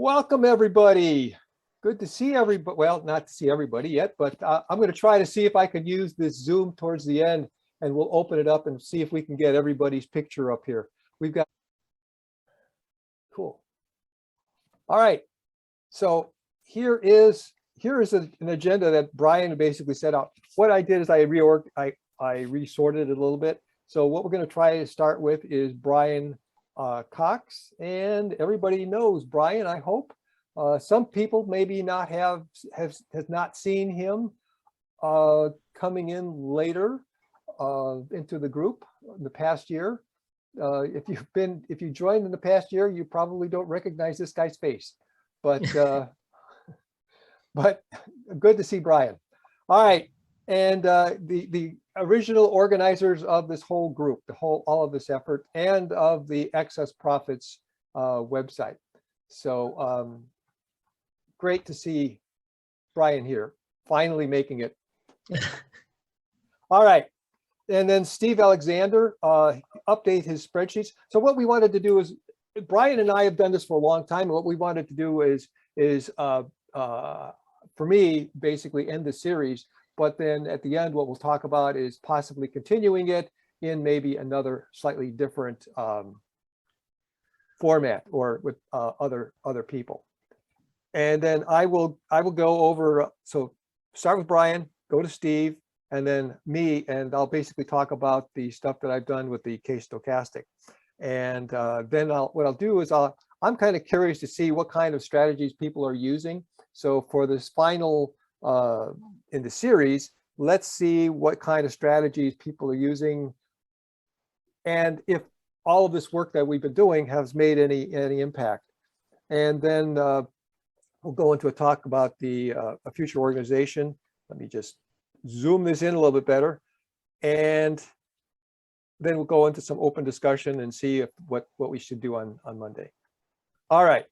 Welcome, everybody. Good to see everybody. Well, not to see everybody yet, but I'm going to try to see if I can use this Zoom towards the end, and we'll open it up and see if we can get everybody's picture up here. We've got, cool. All right. So here is an agenda that Brian basically set out. What I did is I resorted it a little bit. So what we're going to try to start with is Brian Cox, and everybody knows Brian, I hope. Some people maybe not has not seen him coming in later into the group in the past year. If you joined in the past year, you probably don't recognize this guy's face, but but good to see Brian. All right, and the original organizers of this whole group, all of this effort, and of the Excess Profits website. So great to see Brian here, finally making it. All right, and then Steve Alexander update his spreadsheets. So what we wanted to do is, Brian and I have done this for a long time, and what we wanted to do is for me, basically end the series. But then at the end, what we'll talk about is possibly continuing it in maybe another slightly different format or with other people. And then I will go over. So start with Brian, go to Steve, and then me, and I'll basically talk about the stuff that I've done with the case stochastic. And then what I'll do is I'm kind of curious to see what kind of strategies people are using. So for this final in the series, let's see what kind of strategies people are using, and if all of this work that we've been doing has made any impact. And then we'll go into a talk about a future organization. Let me just zoom this in a little bit better, and then we'll go into some open discussion and see what we should do on Monday. All right.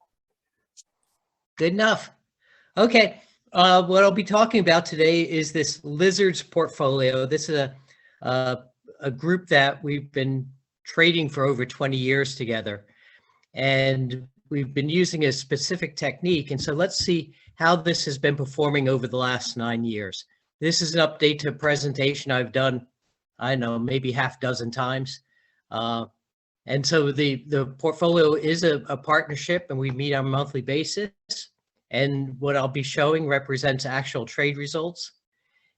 Good enough. Okay. What I'll be talking about today is this Lizards portfolio. This is a group that we've been trading for over 20 years together, and we've been using a specific technique. And so let's see how this has been performing over the last 9 years. This is an update to a presentation I've done, I don't know, maybe half dozen times. And so the portfolio is a partnership, and we meet on a monthly basis. And what I'll be showing represents actual trade results.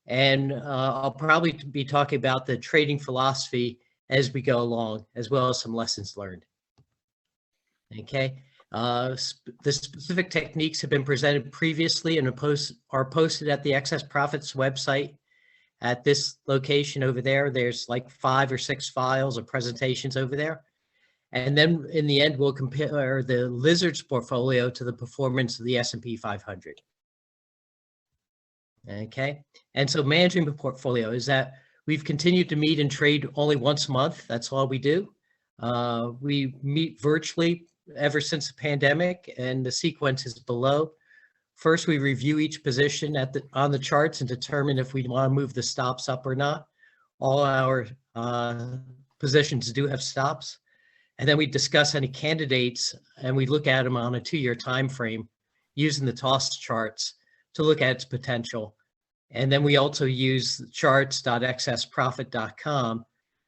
And I'll probably be talking about the trading philosophy as we go along, as well as some lessons learned. Okay. The specific techniques have been presented previously and are posted at the Excess Profits website at this location over there. There's like 5 or 6 files or presentations over there. And then in the end, we'll compare the Lizards portfolio to the performance of the S&P 500. Okay. And so managing the portfolio is that we've continued to meet and trade only once a month. That's all we do. We meet virtually ever since the pandemic, and the sequence is below. First, we review each position on the charts and determine if we want to move the stops up or not. All our positions do have stops. And then we discuss any candidates, and we look at them on a 2-year time frame using the TOS charts to look at its potential. And then we also use charts.excessprofit.com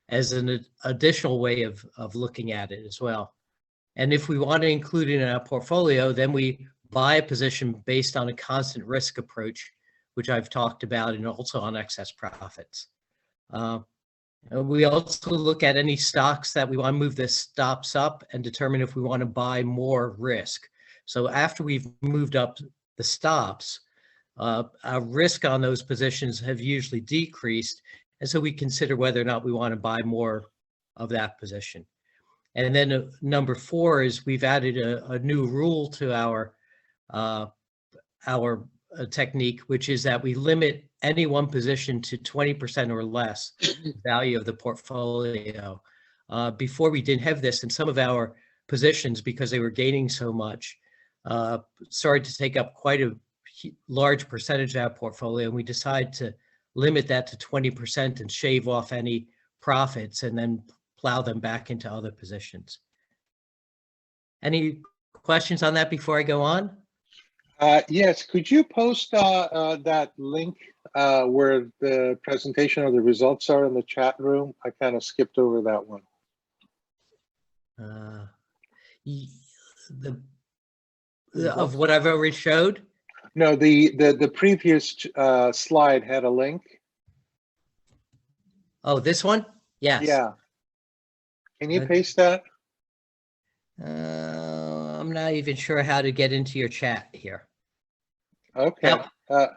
as an additional way of looking at it as well. And if we want to include it in our portfolio, then we buy a position based on a constant risk approach, which I've talked about, and also on Excess Profits. We also look at any stocks that we want to move the stops up and determine if we want to buy more risk. So after we've moved up the stops, our risk on those positions have usually decreased. And so we consider whether or not we want to buy more of that position. And then number 4 is we've added a new rule to our technique, which is that we limit any one position to 20% or less value of the portfolio. Before we didn't have this, and some of our positions, because they were gaining so much, started to take up quite a large percentage of our portfolio, and we decided to limit that to 20% and shave off any profits and then plow them back into other positions. Any questions on that before I go on? Yes, could you post that link where the presentation of the results are in the chat room? I kind of skipped over that one. Of what I've already showed? No, the previous slide had a link. Oh, this one? Yes. Yeah. Can you Okay. paste that? I'm not even sure how to get into your chat here. Okay.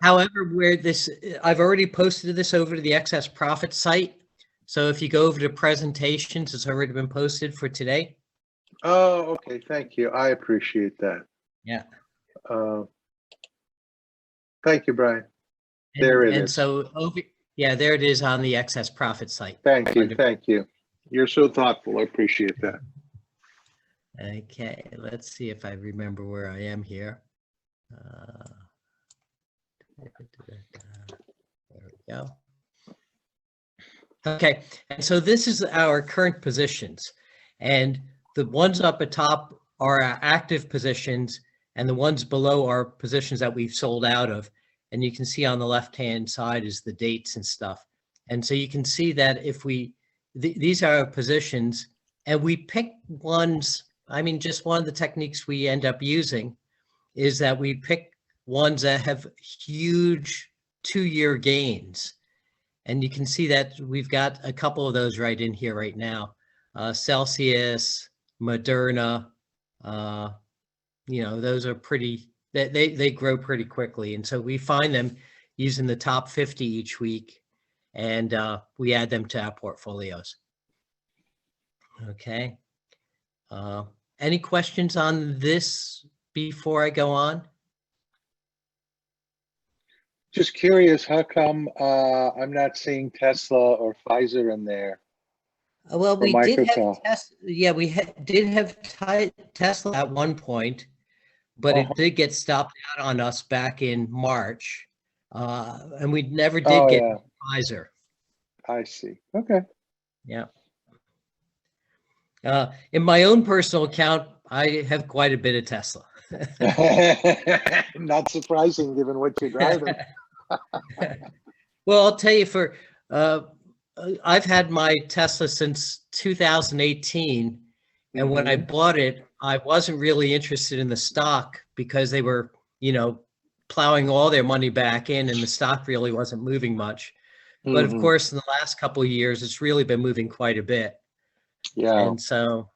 However, where this, I've already posted this over to the excess profit site. So if you go over to presentations, it's already been posted for today. Oh, okay. Thank you. I appreciate that. Yeah. Thank you, Brian. There it and is. So yeah, there it is on the excess profit site. Thank you. Thank you. You're so thoughtful. I appreciate that. Okay, let's see if I remember where I am here. There we go. Okay, and so this is our current positions, and the ones up at top are our active positions, and the ones below are positions that we've sold out of. And you can see on the left-hand side is the dates and stuff. And so you can see that if these are our positions, and we pick ones, I mean, just one of the techniques we end up using is that we pick ones that have huge 2-year gains. And you can see that we've got a couple of those right in here right now. Celsius, Moderna, those are pretty, they grow pretty quickly. And so we find them using the top 50 each week, and we add them to our portfolios. Okay. Any questions on this before I go on? Just curious, how come I'm not seeing Tesla or Pfizer in there? Well, we did have Microsoft. Tesla. Yeah, we did have Tesla at one point, but it did get stopped out on us back in March, and we never did get Pfizer. I see. Okay. Yeah. In my own personal account, I have quite a bit of Tesla. Not surprising given what you're driving. Well, I'll tell you, I've had my Tesla since 2018, and when I bought it, I wasn't really interested in the stock because they were, plowing all their money back in, and the stock really wasn't moving much. But of course, in the last couple of years, it's really been moving quite a bit. Yeah. And so,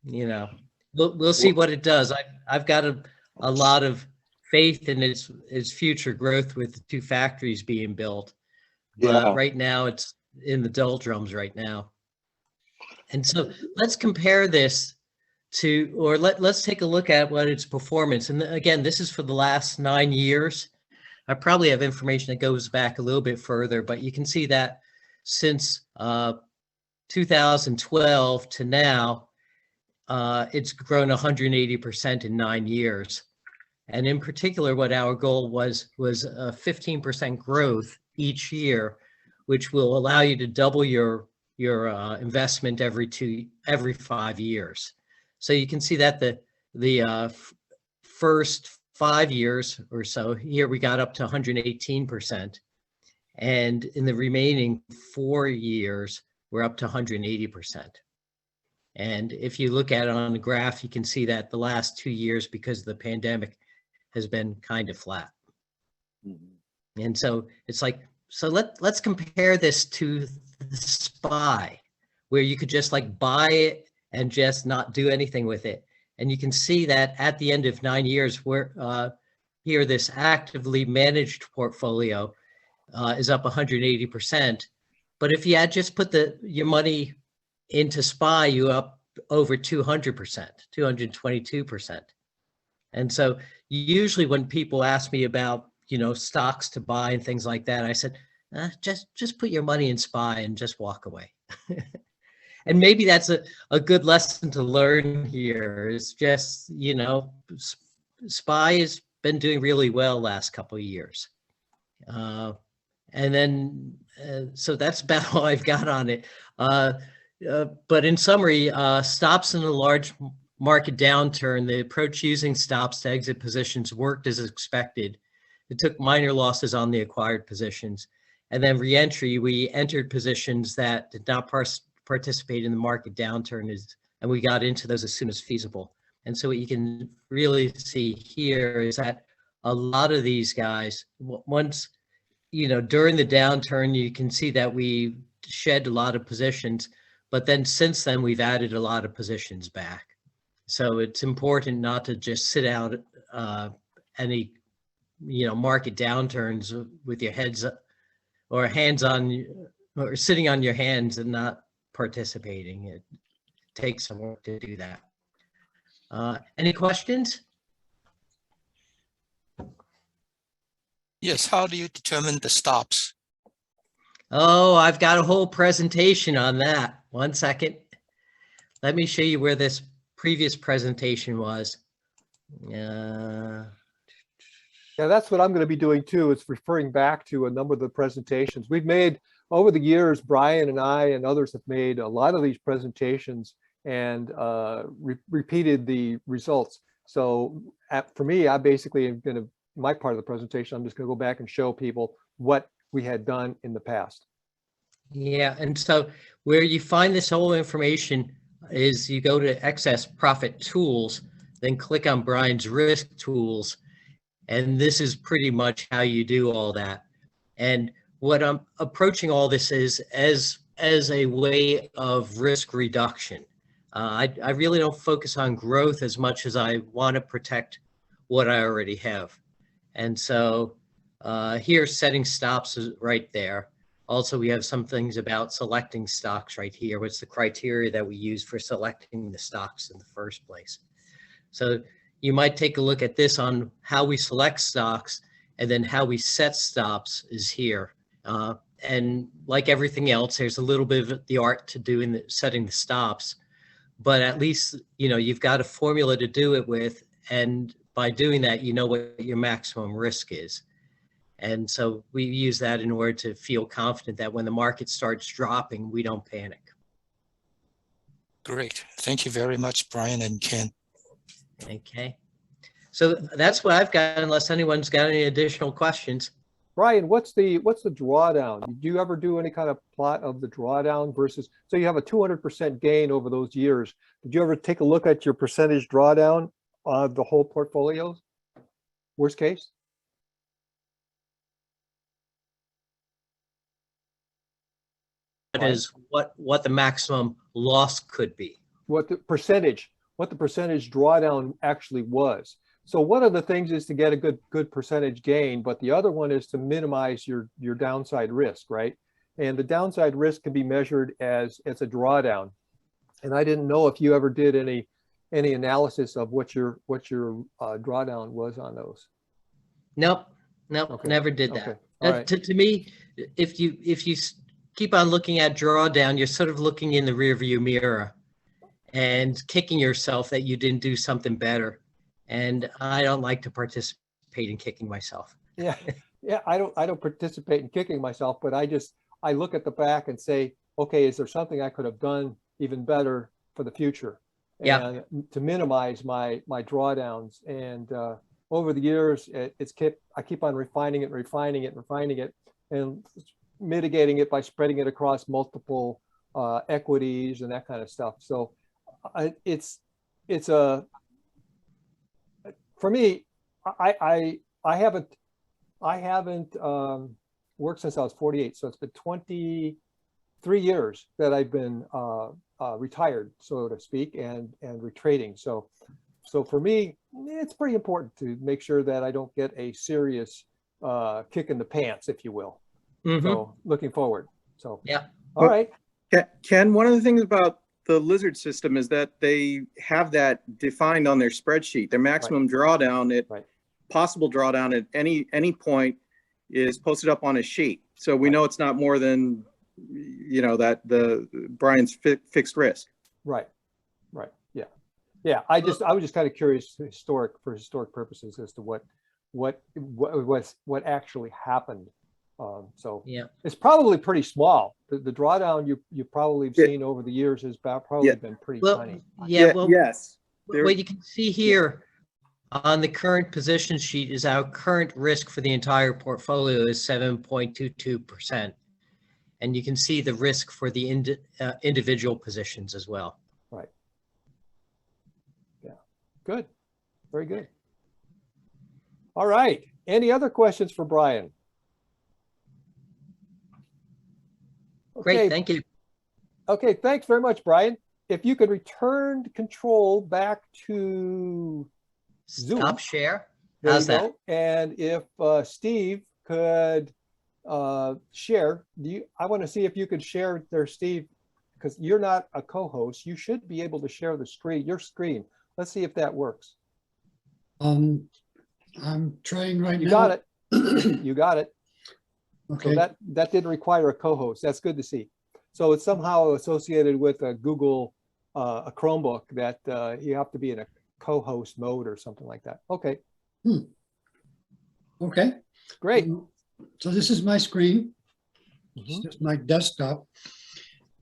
we'll see what it does. I've got a lot of faith in its future growth with the 2 factories being built. But right now it's in the doldrums right now. And so let's compare this let's take a look at what its performance. And again, this is for the last 9 years. I probably have information that goes back a little bit further, but you can see that since 2012 to now, it's grown 180% in 9 years. And in particular, what our goal was a 15% growth each year, which will allow you to double your investment every 5 years. So you can see that the first 5 years or so here we got up to 118%, and in the remaining 4 years we're up to 180%. And if you look at it on the graph, you can see that the last 2 years, because of the pandemic, has been kind of flat. And so it's like, so let's compare this to the SPY, where you could just like buy it and just not do anything with it. And you can see that at the end of 9 years, here this actively managed portfolio is up 180%. But if you had just put your money into SPY, you up over 200%, 222%. And so usually when people ask me about, stocks to buy and things like that, I said, just put your money in SPY and just walk away. And maybe that's a good lesson to learn here, is just, SPY has been doing really well last couple of years. And then, so that's about all I've got on it. But in summary, stops in the large market downturn, the approach using stops to exit positions worked as expected. It took minor losses on the acquired positions. And then re-entry, we entered positions that did not participate in the market downturn, and we got into those as soon as feasible. And so what you can really see here is that a lot of these guys, once, during the downturn, you can see that we shed a lot of positions, but then since then we've added a lot of positions back. So it's important not to just sit out any, market downturns with your heads or hands on, or sitting on your hands and not participating. It takes some work to do that. Any questions? Yes, how do you determine the stops? Oh, I've got a whole presentation on that. One second. Let me show you where this previous presentation was. Yeah, that's what I'm going to be doing too. It's referring back to a number of the presentations we've made over the years. Brian and I and others have made a lot of these presentations and repeated the results. So for me, I basically am going to, my part of the presentation, I'm just going to go back and show people what we had done in the past. Yeah, and so where you find this whole information is you go to excess profit tools, then click on Brian's risk tools. And this is pretty much how you do all that. And what I'm approaching all this is as a way of risk reduction. I really don't focus on growth as much as I want to protect what I already have. And so here, setting stops is right there. Also, we have some things about selecting stocks right here. What's the criteria that we use for selecting the stocks in the first place? So you might take a look at this on how we select stocks, and then how we set stops is here. And like everything else, there's a little bit of the art to doing setting the stops, but at least, you've got a formula to do it with. And by doing that, you know what your maximum risk is. And so we use that in order to feel confident that when the market starts dropping, we don't panic. Great. Thank you very much, Brian and Ken. Okay. So that's what I've got, unless anyone's got any additional questions. Brian, what's the drawdown? Did you ever do any kind of plot of the drawdown versus, so you have a 200% gain over those years. Did you ever take a look at your percentage drawdown of the whole portfolio? Worst case? That is what the maximum loss could be. What the percentage drawdown actually was. So one of the things is to get a good percentage gain, but the other one is to minimize your downside risk, right? And the downside risk can be measured as a drawdown. And I didn't know if you ever did any analysis of what your drawdown was on those. Nope, Okay. never did that. Okay. All right. To me, if you keep on looking at drawdown, you're sort of looking in the rearview mirror and kicking yourself that you didn't do something better. And I don't like to participate in kicking myself. Yeah, I don't participate in kicking myself, but I look at the back and say, okay, is there something I could have done even better for the future? Yeah. And to minimize my drawdowns. And over the years, I keep on refining it, and mitigating it by spreading it across multiple equities and that kind of stuff. So for me, I haven't worked since I was 48. So it's been 23 years that I've been retired, so to speak, and retrading. So for me, it's pretty important to make sure that I don't get a serious kick in the pants, if you will. Mm-hmm. So looking forward. So Yeah. All right. Ken, one of the things about the Lizard system is that they have that defined on their spreadsheet. Their maximum drawdown at possible drawdown at any point is posted up on a sheet. So we know it's not more than, that the Brian's fixed risk. Right. Yeah. I was just kind of curious for historic purposes as to what actually happened. So yeah, it's probably pretty small. The drawdown you probably have seen over the years has probably been pretty tiny. Yeah. Well, yes. What you can see here on the current position sheet is our current risk for the entire portfolio is 7.22%. And you can see the risk for the individual positions as well. Right. Yeah, good. Very good. All right. Any other questions for Brian? Great, Okay. thank you. Okay, thanks very much, Brian. If you could return control back to Zoom. Stop share. There How's you that? go. And if Steve could share, I want to see if you could share there, Steve, because you're not a co-host. You should be able to share the screen, your screen. Let's see if that works. I'm trying right now. You got it. You got it. Okay. So that didn't require a co-host. That's good to see. So it's somehow associated with a Google, a Chromebook that you have to be in a co-host mode or something like that. Okay, Okay. great. So this is my screen. It's Mhm. just my desktop.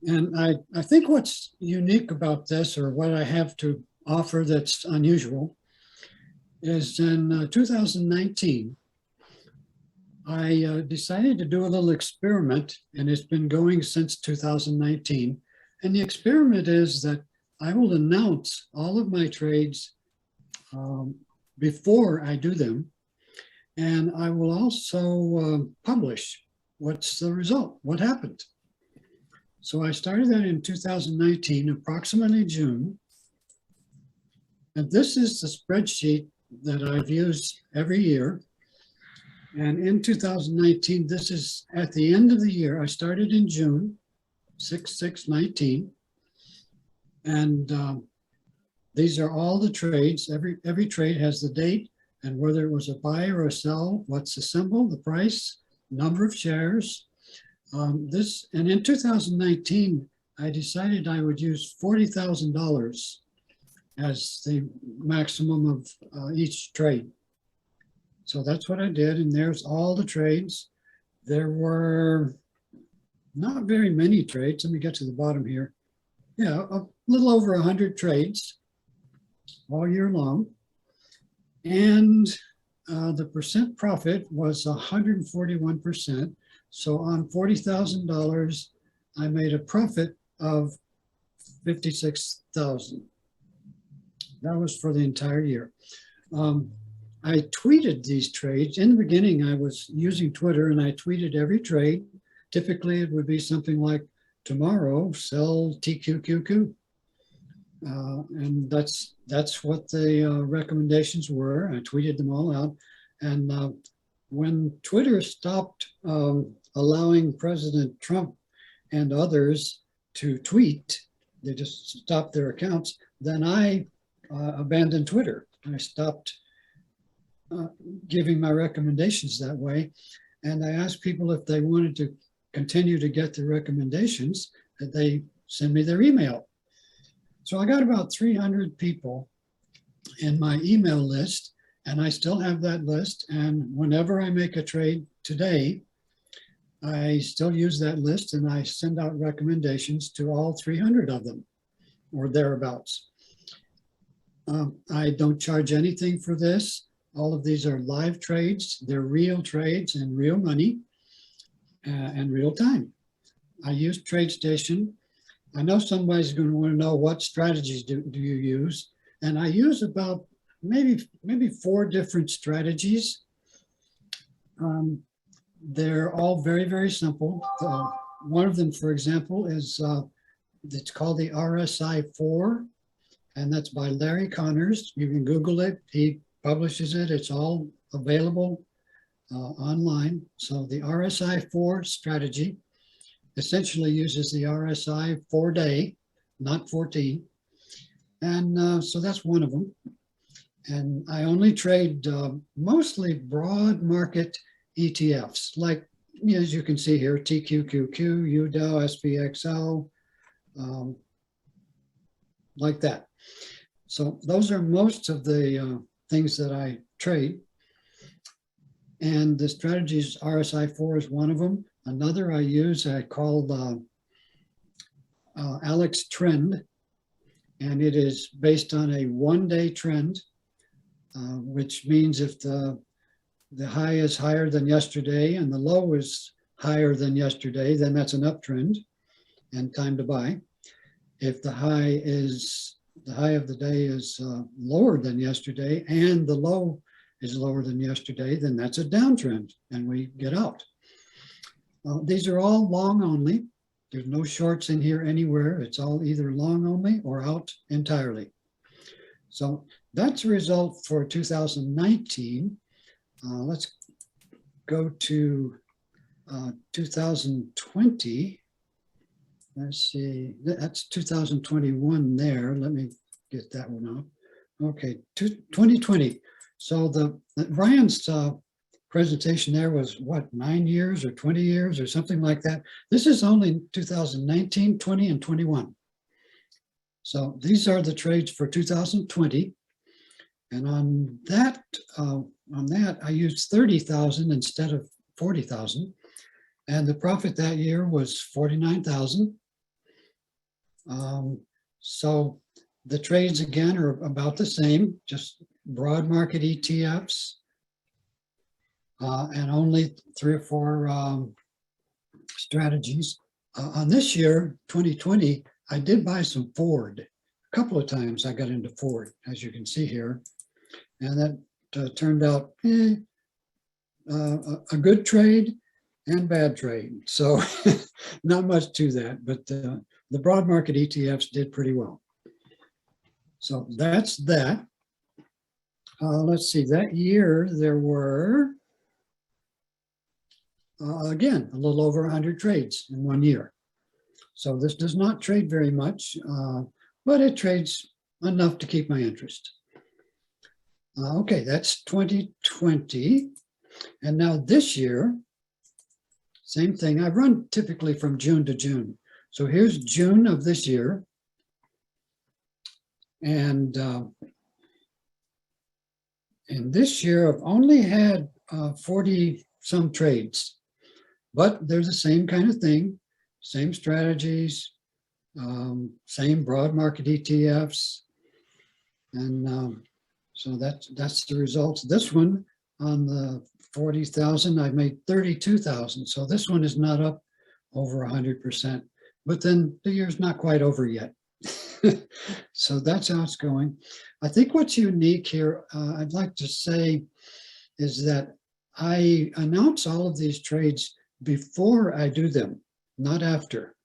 And I think what's unique about this, or what I have to offer that's unusual, is in 2019, I decided to do a little experiment, and it's been going since 2019. And the experiment is that I will announce all of my trades before I do them. And I will also publish what's the result, what happened. So I started that in 2019, approximately June. And this is the spreadsheet that I've used every year. And in 2019, this is at the end of the year. I started in June, 6/6/19. And these are all the trades. Every trade has the date and whether it was a buy or a sell, what's the symbol, the price, number of shares. And in 2019, I decided I would use $40,000 as the maximum of each trade. So that's what I did, and there's all the trades. There were not very many trades. Let me get to the bottom here. Yeah, a little over 100 trades all year long. And the percent profit was 141%. So on $40,000, I made a profit of $56,000. That was for the entire year. I tweeted these trades. In the beginning, I was using Twitter and I tweeted every trade. Typically, it would be something like, tomorrow, sell TQQQ. And that's what the recommendations were. I tweeted them all out. And when Twitter stopped allowing President Trump and others to tweet, they just stopped their accounts, then I abandoned Twitter. I stopped giving my recommendations that way. And I asked people if they wanted to continue to get the recommendations, that they send me their email. So I got about 300 people in my email list, and I still have that list. And whenever I make a trade today, I still use that list and I send out recommendations to all 300 of them or thereabouts. I don't charge anything for this. All of these are live trades. They're real trades and real money and real time. I use TradeStation. I know somebody's going to want to know what strategies do you use. And I use about maybe 4 different strategies. They're all very, very simple. One of them, for example, is it's called the Rsi4, and that's by Larry Connors. You can Google it. He publishes it. It's all available online. So the Rsi4 strategy essentially uses the RSI 4-day, not 14. And so that's one of them. And I only trade mostly broad market ETFs, like, as you can see here, TQQQ, UDOW, SPXL, like that. So those are most of the things that I trade. And the strategies, RSI4 is one of them. Another I use, I call Alex Trend. and it is based on a one-day trend, which means if the high is higher than yesterday and the low is higher than yesterday, then that's an uptrend and time to buy. If the high of the day is lower than yesterday and the low is lower than yesterday, then that's a downtrend and we get out. These are all long only. There's no shorts in here anywhere. It's all either long only or out entirely. So that's a result for 2019. Let's go to 2020. Let's see, that's 2021 there. Let me get that one out. Okay, 2020. So Brian's presentation there was what, 9 years or 20 years or something like that. This is only 2019, 20, and 21. So these are the trades for 2020. And on that I used 30,000 instead of 40,000. And the profit that year was 49,000. So the trades again are about the same, just broad market ETFs, and only 3 or 4 strategies. On this year, 2020, I did buy some Ford. A couple of times I got into Ford, as you can see here. And that turned out a good trade and bad trade. So not much to that, but the broad market ETFs did pretty well. So that's that. Let's see, that year there were, again, a little over 100 trades in 1 year. So this does not trade very much, but it trades enough to keep my interest. Okay, that's 2020. And now this year, same thing. I run typically from June to June. So here's June of this year. And this year I've only had 40 some trades, but they're the same kind of thing, same strategies, same broad market ETFs. And so that's the results. This one on the 40,000, I made 32,000. So this one is not up over 100%, but then the year's not quite over yet. So that's how it's going. I think what's unique here, I'd like to say, is that I announce all of these trades before I do them, not after.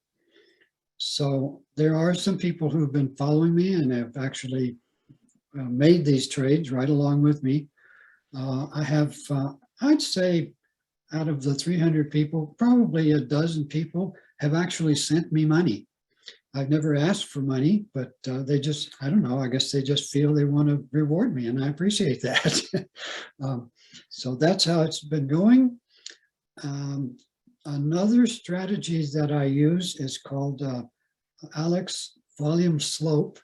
So there are some people who've been following me and have actually made these trades right along with me. I have, I'd say, out of the 300 people, probably a dozen people have actually sent me money. I've never asked for money, but they just, I don't know, I guess they just feel they want to reward me, and I appreciate that. So that's how it's been going. Another strategy that I use is called Alex Volume Slope.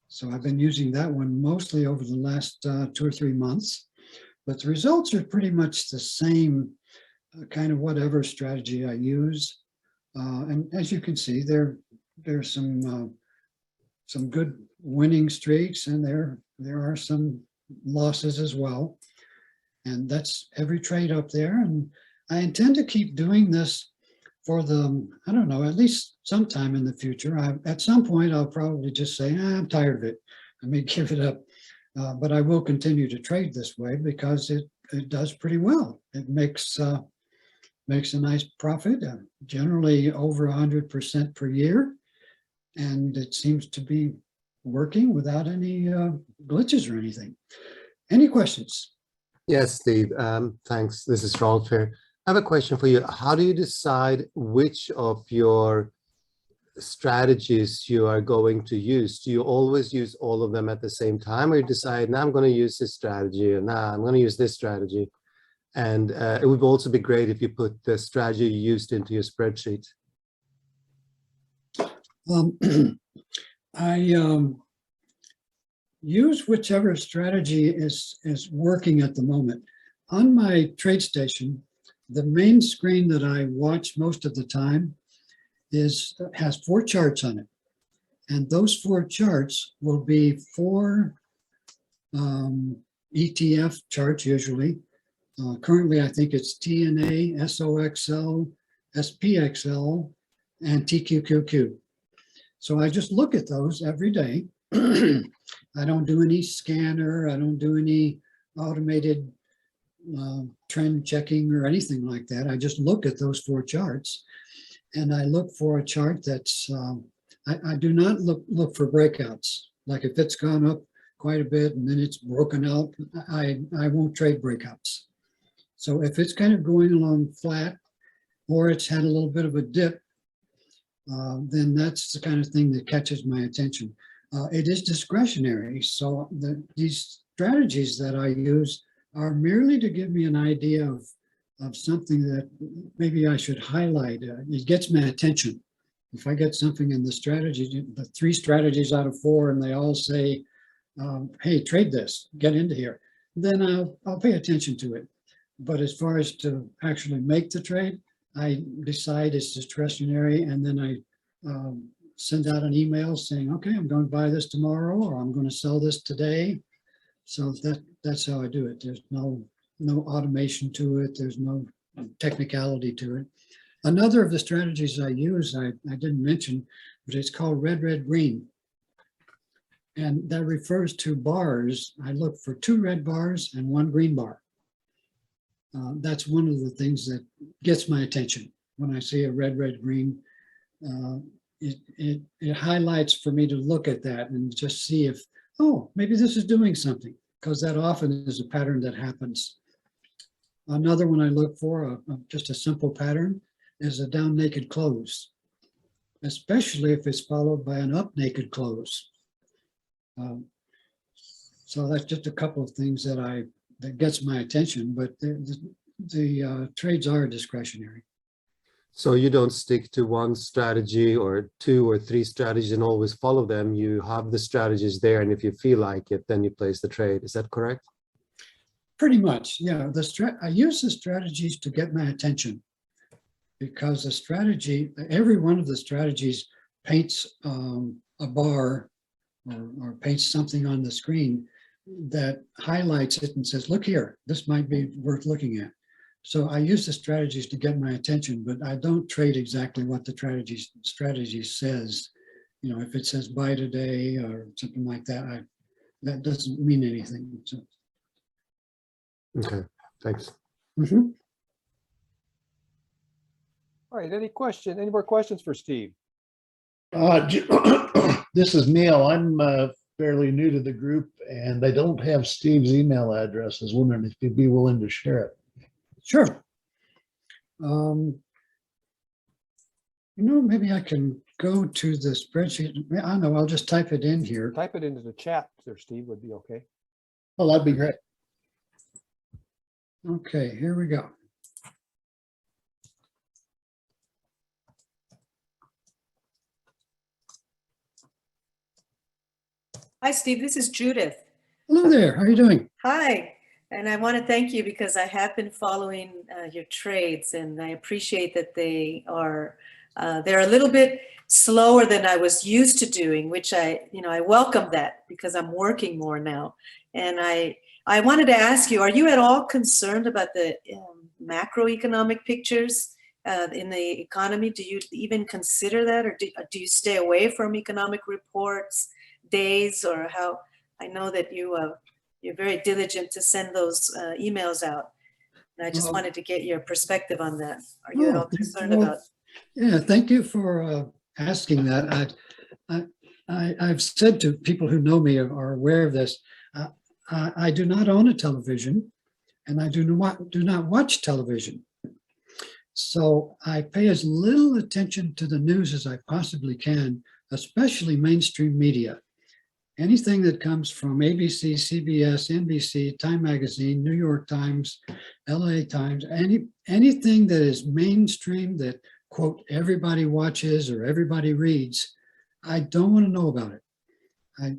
So I've been using that one mostly over the last 2 or 3 months, but the results are pretty much the same, kind of whatever strategy I use. And as you can see, there's some good winning streaks, and there are some losses as well. And that's every trade up there. And I intend to keep doing this for I don't know, at least sometime in the future. At some point, I'll probably just say, I'm tired of it. I may give it up. But I will continue to trade this way because it does pretty well. It makes a nice profit, generally over 100% per year. And it seems to be working without any glitches or anything. Any questions? Yes, Steve, thanks. This is Rolf here. I have a question for you. How do you decide which of your strategies you are going to use? Do you always use all of them at the same time, or you decide, now I'm going to use this strategy, and now I'm going to use this strategy? And it would also be great if you put the strategy you used into your spreadsheet. I use whichever strategy is working at the moment. On my TradeStation, the main screen that I watch most of the time has 4 charts on it. And those 4 charts will be 4 ETF charts usually. Currently, I think it's TNA, SOXL, SPXL, and TQQQ. So I just look at those every day. I don't do any scanner. I don't do any automated trend checking or anything like that. I just look at those 4 charts, and I look for a chart that's, I do not look for breakouts. Like if it's gone up quite a bit and then it's broken out, I won't trade breakouts. So if it's kind of going along flat, or it's had a little bit of a dip, then that's the kind of thing that catches my attention. It is discretionary, so these strategies that I use are merely to give me an idea of something that maybe I should highlight. It gets my attention. If I get something in the strategy, the 3 strategies out of 4, and they all say, hey, trade this, get into here, then I'll pay attention to it. But as far as to actually make the trade, I decide it's discretionary, and then I send out an email saying, okay, I'm going to buy this tomorrow, or I'm going to sell this today. So that's how I do it. There's no automation to it. There's no technicality to it. Another of the strategies I use, I didn't mention, but it's called red, red, green. And that refers to bars. I look for 2 red bars and 1 green bar. That's one of the things that gets my attention. When I see a red, red, green, it highlights for me to look at that and just see if, oh, maybe this is doing something, because that often is a pattern that happens. Another one I look for, just a simple pattern, is a down naked close, especially if it's followed by an up naked close. So that's just a couple of things that gets my attention, but the trades are discretionary. So you don't stick to one strategy or 2 or 3 strategies and always follow them. You have the strategies there, and if you feel like it, then you place the trade. Is that correct? Pretty much, yeah. I use the strategies to get my attention, because the strategy, every one of the strategies paints a bar or paints something on the screen that highlights it and says, look here, this might be worth looking at. So I use the strategies to get my attention, but I don't trade exactly what the strategy says. You know, if it says buy today or something like that, that doesn't mean anything. So. Okay, thanks. Mm-hmm. All right, any more questions for Steve? This is Neil. I'm fairly new to the group, and I don't have Steve's email address. I was wondering if you'd be willing to share it. Sure. Maybe I can go to the spreadsheet. I don't know, I'll just type it in here. Type it into the chat there, Steve, would be okay. Oh, that'd be great. Okay, here we go. Hi, Steve. This is Judith. Hello there. How are you doing? Hi. And I want to thank you because I have been following your trades, and I appreciate that they're a little bit slower than I was used to doing, which I welcome that because I'm working more now. And I wanted to ask you, are you at all concerned about the macroeconomic pictures in the economy? Do you even consider that, or do you stay away from economic reports, days, or how? I know that you're very diligent to send those emails out. And I just wanted to get your perspective on that. Are you at all concerned about? Yeah, thank you for asking that. I've said to people who know me are aware of this. I do not own a television, and I do not watch television. So I pay as little attention to the news as I possibly can, especially mainstream media. Anything that comes from ABC, CBS, NBC, Time Magazine, New York Times, LA Times, anything that is mainstream that, quote, everybody watches or everybody reads, I don't want to know about it.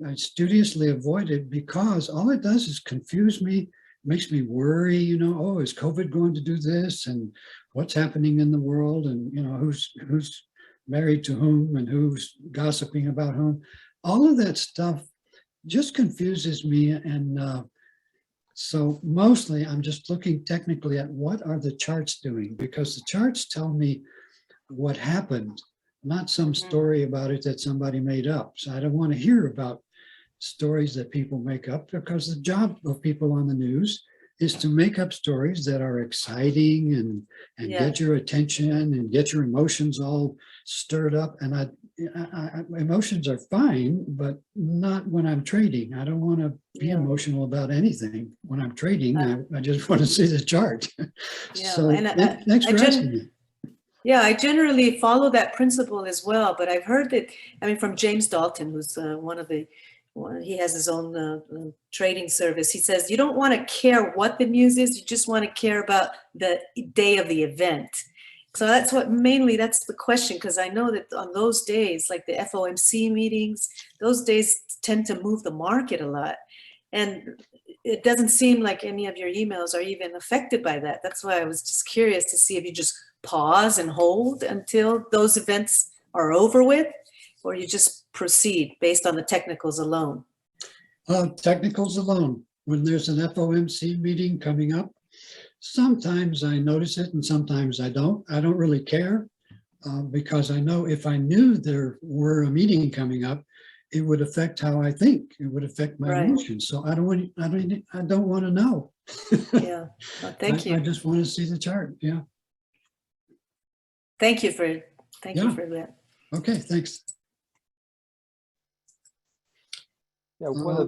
I studiously avoid it because all it does is confuse me, makes me worry, oh, is COVID going to do this? And what's happening in the world? And, who's married to whom and who's gossiping about whom. All of that stuff just confuses me. And so mostly I'm just looking technically at what are the charts doing, because the charts tell me what happened, not some story about it that somebody made up. So I don't want to hear about stories that people make up, because the job of people on the news is to make up stories that are exciting and get your attention and get your emotions all stirred up. And emotions are fine, but not when I'm trading. I don't want to be emotional about anything when I'm trading. I just want to see the chart. So thanks for asking me. Yeah, I generally follow that principle as well, but I've heard that, I mean, from James Dalton, who's he has his own trading service. He says, you don't want to care what the news is, you just want to care about the day of the event. So that's the question, because I know that on those days, like the FOMC meetings, those days tend to move the market a lot. And it doesn't seem like any of your emails are even affected by that. That's why I was just curious to see if you just pause and hold until those events are over with, or you just proceed based on the technicals alone. Technicals alone. When there's an FOMC meeting coming up, sometimes I notice it and sometimes I don't. I don't really care because I know if I knew there were a meeting coming up, it would affect how I think. It would affect my emotions. So I don't want to know. Yeah. Well, thank you. I just want to see the chart. Yeah. Thank you for that. Okay, thanks. Yeah, one of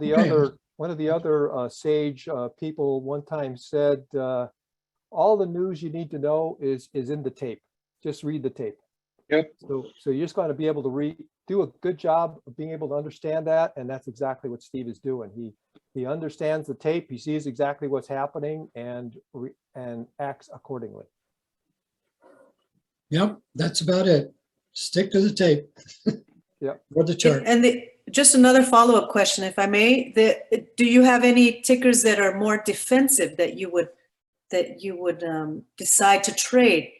the other sage people one time said, all the news you need to know is in the tape. Just read the tape. Yep. So you're just going to be able to do a good job of being able to understand that, and that's exactly what Steve is doing. He understands the tape. He sees exactly what's happening and acts accordingly. Yep, that's about it. Stick to the tape. Yep. Or the chart. And just another follow-up question, if I may. Do you have any tickers that are more defensive that you would decide to trade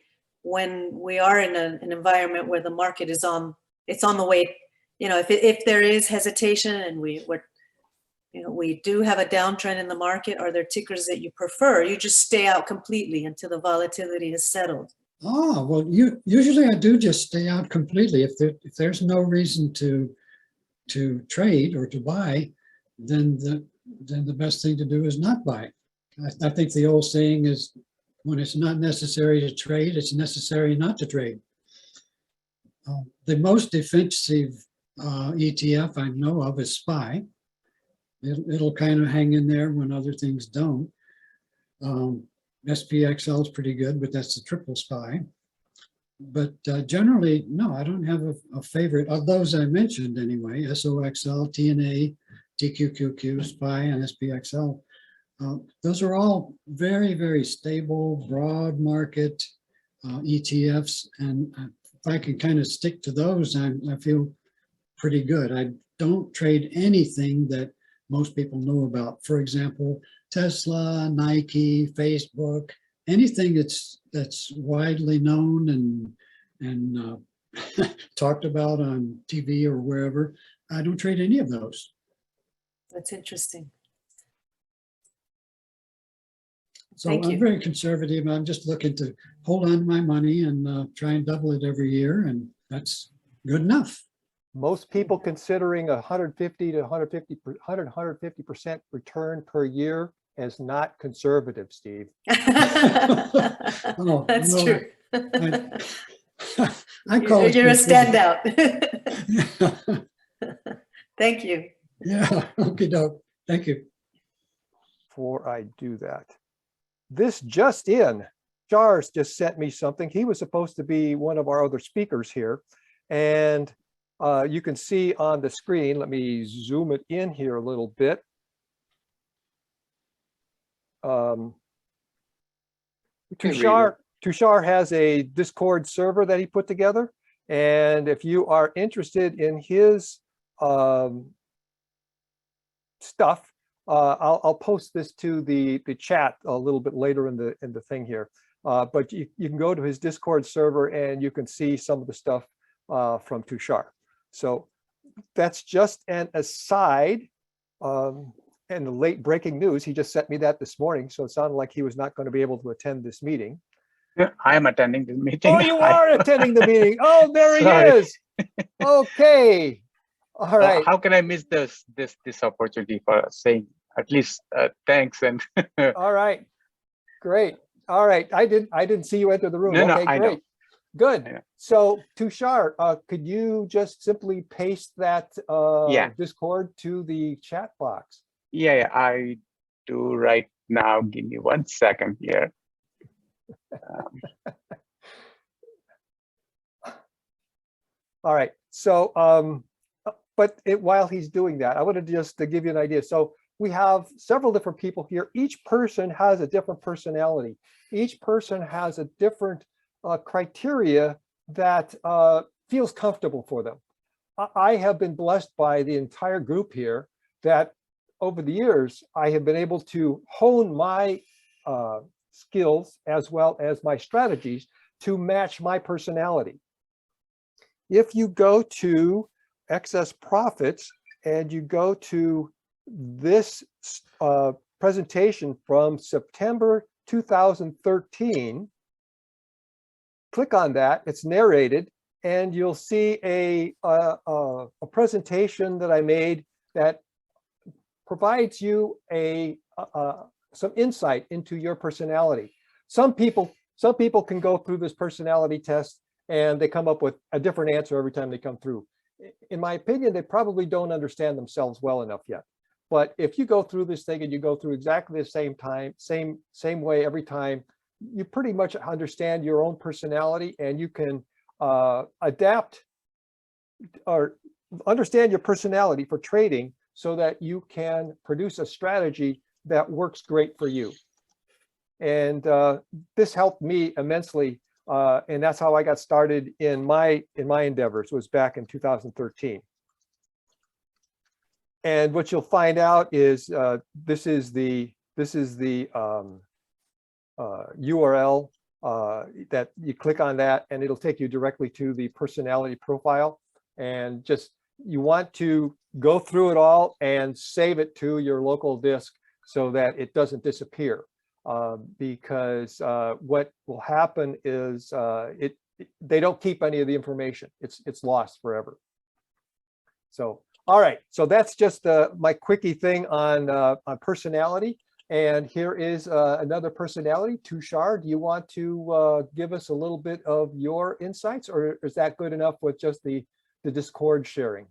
when we are in an environment where the market is on the way? You know, if there is hesitation and we do have a downtrend in the market, are there tickers that you prefer? You just stay out completely until the volatility has settled? Oh, well, usually I do just stay out completely. If there's no reason to trade or to buy, then the best thing to do is not buy. I think the old saying is, when it's not necessary to trade, it's necessary not to trade. The most defensive ETF I know of is SPY. It'll kind of hang in there when other things don't. SPXL is pretty good, but that's the triple SPY. But generally, no, I don't have a favorite of those I mentioned anyway. SOXL, TNA, TQQQ, SPY, and SPXL. Those are all very, very stable, broad market ETFs. And if I can kind of stick to those, I feel pretty good. I don't trade anything that most people know about. For example, Tesla, Nike, Facebook, anything that's widely known and talked about on TV or wherever. I don't trade any of those. That's interesting. So Thank I'm you. very conservative. I'm just looking to hold on to my money and try and double it every year, and that's good enough. Most people considering 150 to 150% return per year as not conservative, Steve. Oh, That's no, true. I call it You're a conservative. standout. Thank you. Yeah, okay, doke. Thank you. Before I do that, this just in, Charles just sent me something. He was supposed to be one of our other speakers here, and you can see on the screen, let me zoom it in here a little bit. Tushar has a Discord server that he put together. And if you are interested in his stuff, I'll post this to the chat a little bit later in the thing here. But you can go to his Discord server and you can see some of the stuff from Tushar. So that's just an aside. And the late breaking news, he just sent me that this morning. So it sounded like he was not going to be able to attend this meeting. I am attending this meeting. Oh, you are attending the meeting. Oh, there he Sorry. is. Okay. All right. How can I miss this opportunity for saying at least thanks and All right. Great. All right. I didn't see you enter the room. No, Okay, I great. know. Good. I know. So Tushar, could you just simply paste that Discord to the chat box? Yeah, I do right now. Give me 1 second here. All right. So, while he's doing that, I wanted just to give you an idea. So we have several different people here. Each person has a different personality. Each person has a different criteria that feels comfortable for them. I have been blessed by the entire group here that over the years, I have been able to hone my skills as well as my strategies to match my personality. If you go to excess profits and you go to this presentation from September 2013, click on that, it's narrated, and you'll see a presentation that I made that provides you some insight into your personality. Some people can go through this personality test and they come up with a different answer every time they come through. In my opinion, they probably don't understand themselves well enough yet. But if you go through this thing and you go through exactly the same way every time, you pretty much understand your own personality, and you can adapt or understand your personality for trading so that you can produce a strategy that works great for you. And this helped me immensely. And that's how I got started in my endeavors, was back in 2013. And what you'll find out is this is the URL that you click on that, and it'll take you directly to the personality profile. And just you want to go through it all and save it to your local disk so that it doesn't disappear. Because what will happen is they don't keep any of the information. It's lost forever. So, all right. So that's just my quickie thing on personality. And here is another personality, Tushar. Do you want to give us a little bit of your insights, or is that good enough with just the Discord sharing?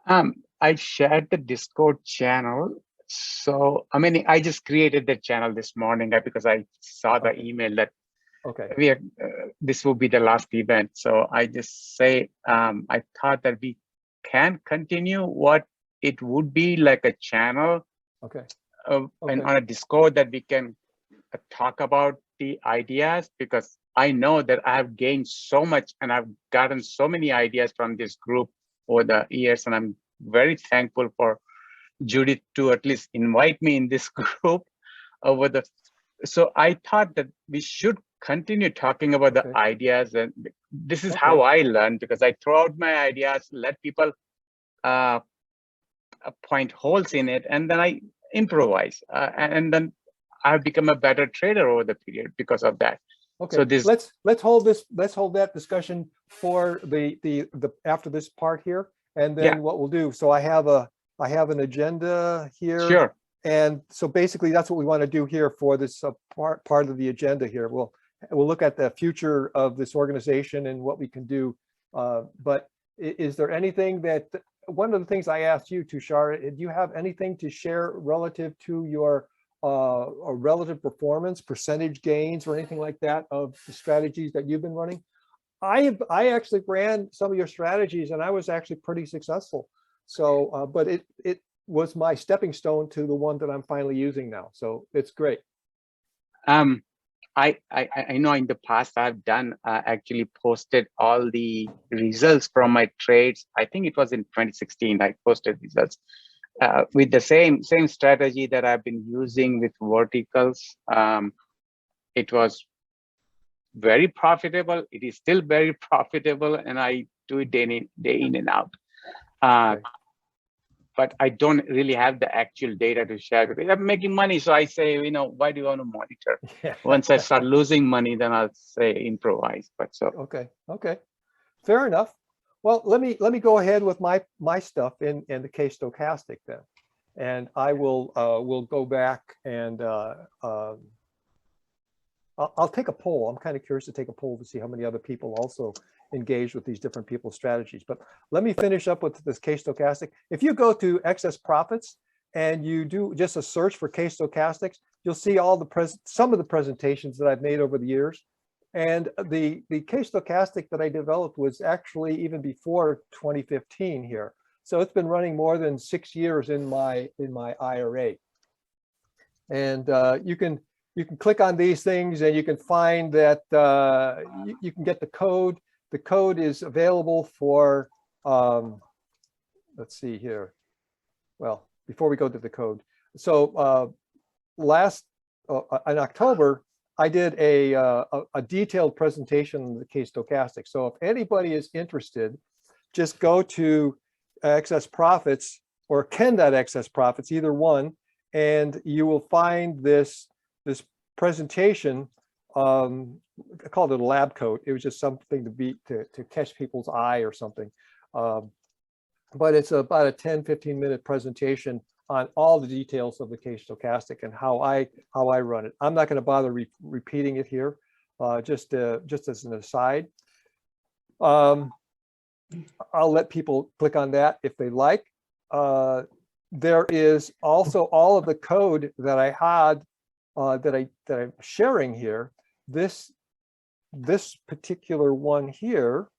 I shared the Discord channel. So, I mean, I just created the channel this morning because I saw the email that this will be the last event. So I just say, I thought that we can continue what it would be like a channel. And on a Discord that we can talk about the ideas, because I know that I have gained so much and I've gotten so many ideas from this group over the years, and I'm very thankful for Judith to at least invite me in this group over the. So I thought that we should continue talking about the ideas, and this is how I learn, because I throw out my ideas, let people point holes in it, and then I improvise, and then I've become a better trader over the period because of that. Okay, so this let's hold that discussion for the after this part here, and then what we'll do. So I have an agenda here. Sure. And so basically that's what we want to do here for this part of the agenda here. We'll look at the future of this organization and what we can do. But is there anything that, one of the things I asked you, Tushar, do you have anything to share relative to your relative performance, percentage gains, or anything like that of the strategies that you've been running? I actually ran some of your strategies and I was actually pretty successful. So, but it was my stepping stone to the one that I'm finally using now. So it's great. I know in the past I've done actually posted all the results from my trades. I think it was in 2016 I posted results with the same strategy that I've been using with verticals. It was very profitable. It is still very profitable, and I do it day in and out. But I don't really have the actual data to share with you. I'm making money, so I say, why do you want to monitor? Once I start losing money, then I'll say improvise. But so okay, fair enough. Well, let me go ahead with my stuff in the case stochastic then, and I will go back and I'll take a poll. I'm kind of curious to take a poll to see how many other people also engage with these different people's strategies. But let me finish up with this case stochastic. If you go to excess profits and you do just a search for case stochastics, you'll see all some of the presentations that I've made over the years. And the case stochastic that I developed was actually even before 2015 here. So it's been running more than 6 years in my IRA. And you can click on these things and you can find that you can get the code. The code is available for, let's see here. Well, before we go to the code. So in October, I did a detailed presentation on the case stochastic. So if anybody is interested, just go to excess profits or Ken.excess profits, either one, and you will find this presentation. I called it a lab coat. It was just something to catch people's eye or something. But it's about a 10-15 minute presentation on all the details of the case stochastic and how I run it. I'm not going to bother repeating it here, just as an aside. I'll let people click on that if they like. There is also all of the code that I had that I'm sharing here. This particular one here.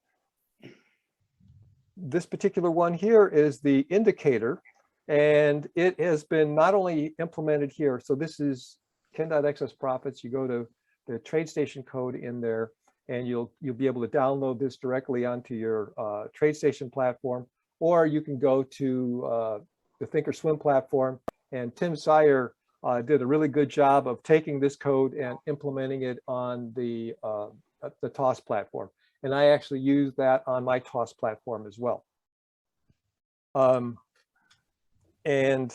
This particular one here is the indicator, and it has been not only implemented here. So this is Ken.excess profits. You go to the TradeStation code in there, and you'll be able to download this directly onto your TradeStation platform, or you can go to the Thinkorswim platform. And Tim Sire did a really good job of taking this code and implementing it on the TOS platform. And I actually use that on my TOS platform as well. And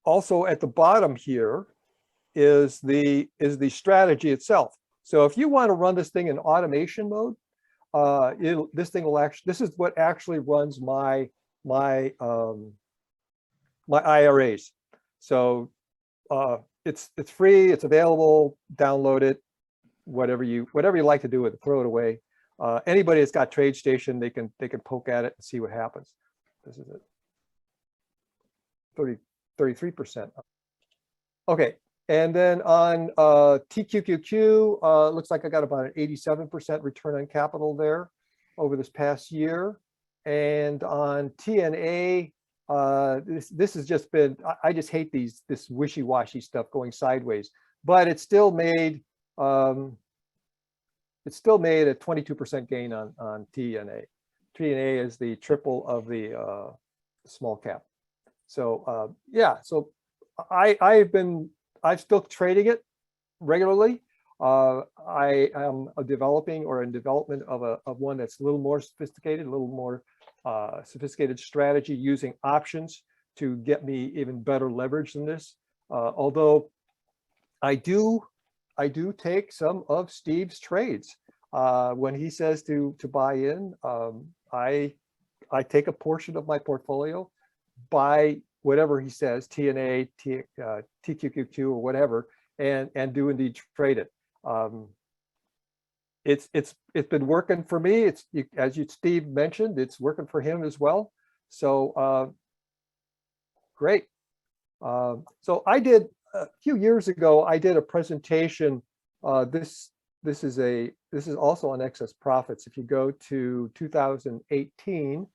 also at the bottom here is the strategy itself. So if you want to run this thing in automation mode, this is what actually runs my IRAs. So it's free, it's available, download it. Whatever you like to do with it, throw it away. Anybody that's got TradeStation, they can poke at it and see what happens. This is it. 33%. Okay, and then on TQQQ, looks like I got about an 87% return on capital there over this past year. And on TNA, this has just been, I just hate this wishy-washy stuff going sideways, but it's still made a 22% gain on TNA. TNA is the triple of the small cap. So yeah, so I'm still trading it regularly. I am developing or in development of one that's a little more sophisticated, a little more sophisticated strategy using options to get me even better leverage than this. Although I do take some of Steve's trades. When he says to buy in, I take a portion of my portfolio, buy whatever he says, TNA, TQQQ or whatever, and do indeed trade it. It's been working for me. As Steve mentioned, it's working for him as well. So great. So I did a few years ago. I did a presentation. This is also on excess profits. If you go to 2018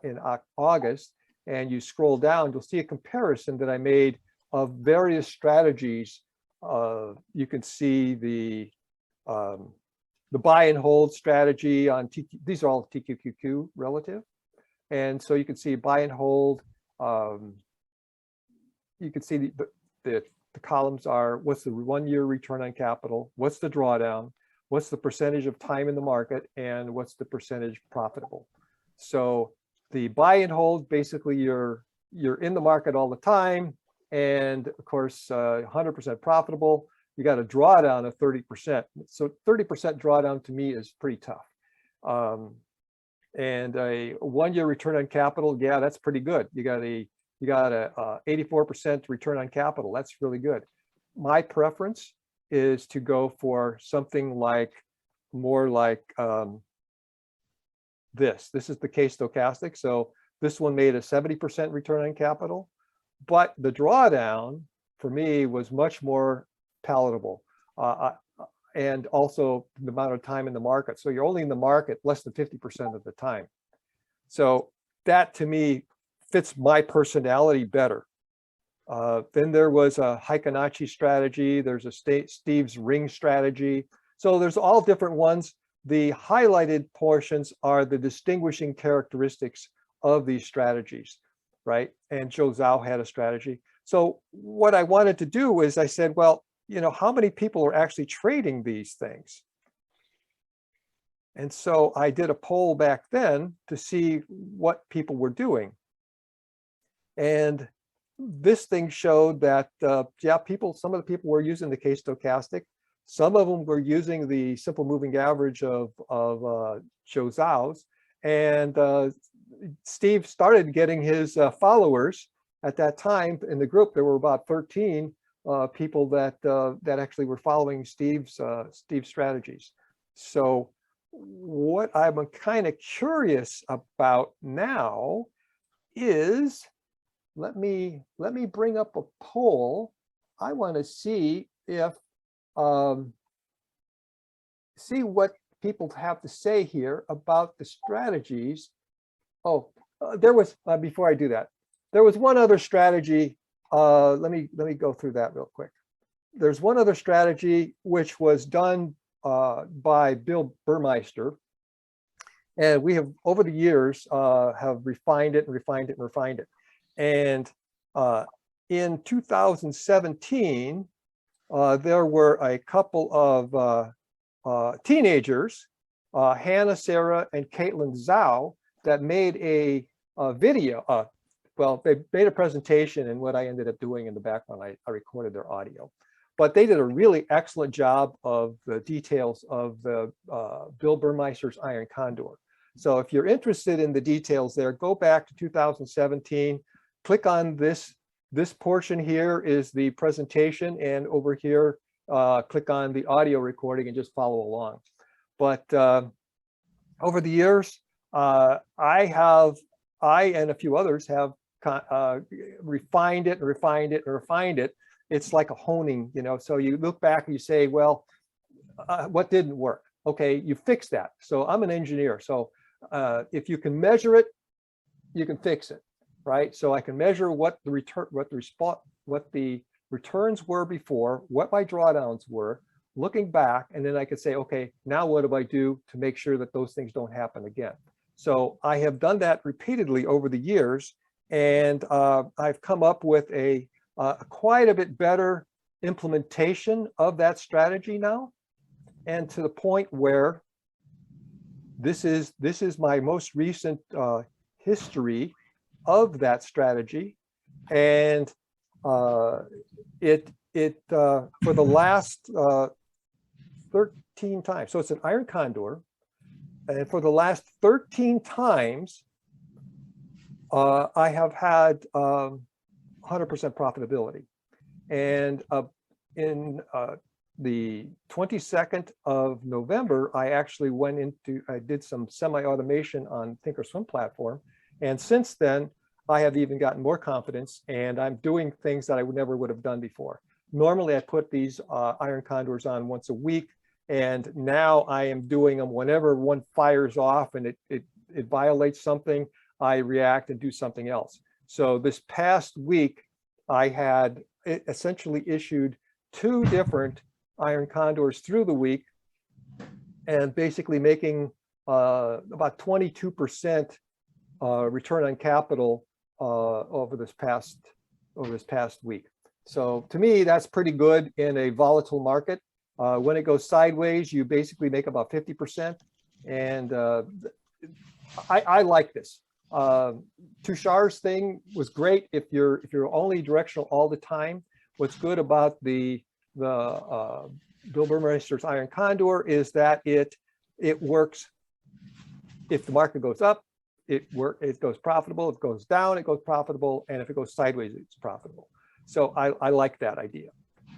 in August and you scroll down, you'll see a comparison that I made of various strategies. You can see the buy and hold strategy on these are all TQQQ relative, and so you can see buy and hold. You can see the the columns are what's the 1-year return on capital, what's the drawdown, what's the percentage of time in the market, and what's the percentage profitable. So the buy and hold, basically you're in the market all the time, and of course 100% profitable. You got a drawdown of 30%. So 30% drawdown to me is pretty tough. And a 1-year return on capital, yeah, that's pretty good. You got a 84% return on capital. That's really good. My preference is to go for something like more like this. This is the case stochastic. So this one made a 70% return on capital, but the drawdown for me was much more palatable. And also the amount of time in the market. So you're only in the market less than 50% of the time. So that to me fits my personality better. Then there was a Heikinaichi strategy. There's a Steve's ring strategy. So there's all different ones. The highlighted portions are the distinguishing characteristics of these strategies, right? And Joe Zhao had a strategy. So what I wanted to do is I said, well, you know, how many people are actually trading these things? And so I did a poll back then to see what people were doing. And this thing showed that, yeah, some of the people were using the case stochastic. Some of them were using the simple moving average of Joe Zhao's. And Steve started getting his followers at that time in the group. There were about 13 people that actually were following Steve's strategies. So what I'm kind of curious about now is, let me bring up a poll. I want to see if see what people have to say here about the strategies. Oh, there was before I do that, there was one other strategy. Let me go through that real quick. There's one other strategy which was done by Bill Burmeister, and we have over the years have refined it and refined it and refined it. And in 2017, there were a couple of teenagers, Hannah, Sarah, and Caitlin Zhao, that made a video. Well, they made a presentation, and what I ended up doing in the background, I recorded their audio. But they did a really excellent job of the details of the Bill Burmeister's iron condor. So if you're interested in the details there, go back to 2017, click on this portion here is the presentation, and over here, click on the audio recording and just follow along. But over the years, I and a few others have refined it and refined it and refined it. It's like a honing, you know, so you look back and you say, well, what didn't work? Okay, you fix that. So I'm an engineer. So if you can measure it, you can fix it, right? So I can measure what the returns were before, what my drawdowns were, looking back, and then I could say, okay, now what do I do to make sure that those things don't happen again? So I have done that repeatedly over the years, and I've come up with a quite a bit better implementation of that strategy now, and to the point where this is my most recent history of that strategy, and for the last 13 times. So it's an iron condor, and for the last 13 times, I have had 100% profitability. And in the 22nd of November, I actually I did some semi-automation on Thinkorswim platform. And since then, I have even gotten more confidence, and I'm doing things that I never would have done before. Normally, I put these iron condors on once a week, and now I am doing them whenever one fires off and it violates something, I react and do something else. So this past week, I had essentially issued 2 different iron condors through the week, and basically making about 22% return on capital over this past week. So to me, that's pretty good in a volatile market. When it goes sideways, you basically make about 50%. And I like this. Tushar's thing was great if you're only directional all the time. What's good about the Bill Burmeister's iron condor is that it works. If the market goes up, it goes profitable. If it goes down, it goes profitable. And if it goes sideways, it's profitable. So I like that idea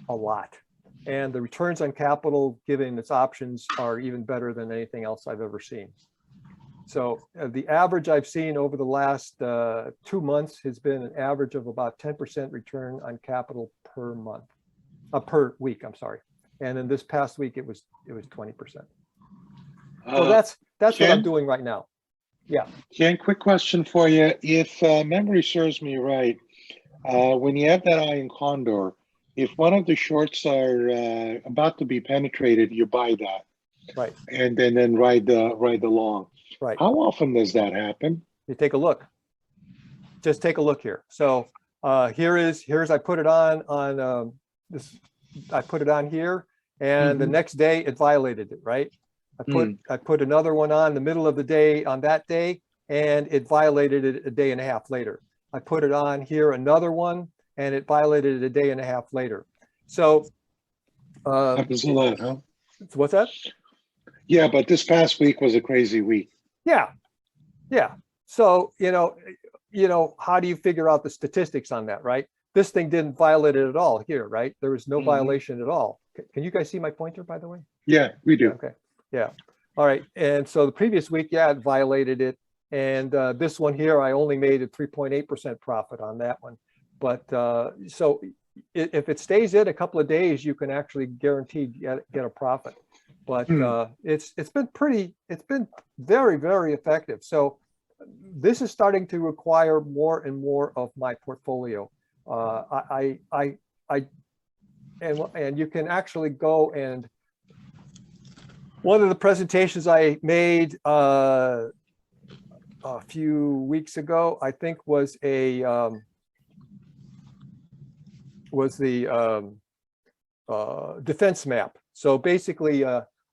a lot. And the returns on capital, given its options, are even better than anything else I've ever seen. So the average I've seen over the last 2 months has been an average of about 10% return on capital per month, per week, I'm sorry. And in this past week, it was 20%. So that's what I'm doing right now. Yeah. Ken, quick question for you. If memory serves me right, when you have that iron condor, if one of the shorts are about to be penetrated, you buy that. Right. And then ride the long. Right. How often does that happen? You take a look. Just take a look here. So here's I put it on this. I put it on here, and the next day it violated it. Right. I put another one on the middle of the day on that day, and it violated it a day and a half later. I put it on here another one, and it violated it a day and a half later. So happens a lot, huh? What's that? Yeah, but this past week was a crazy week. Yeah. So how do you figure out the statistics on that, right? This thing didn't violate it at all here, right? There was no violation at all. Can you guys see my pointer, by the way? Yeah, we do. Okay. Yeah. All right. And so the previous week, yeah, it violated it. And this one here, I only made a 3.8% profit on that one. But so if it stays in a couple of days, you can actually guaranteed get a profit. But it's been very, very effective. So this is starting to require more and more of my portfolio. And you can actually go and one of the presentations I made a few weeks ago, I think, was the defense map. So basically,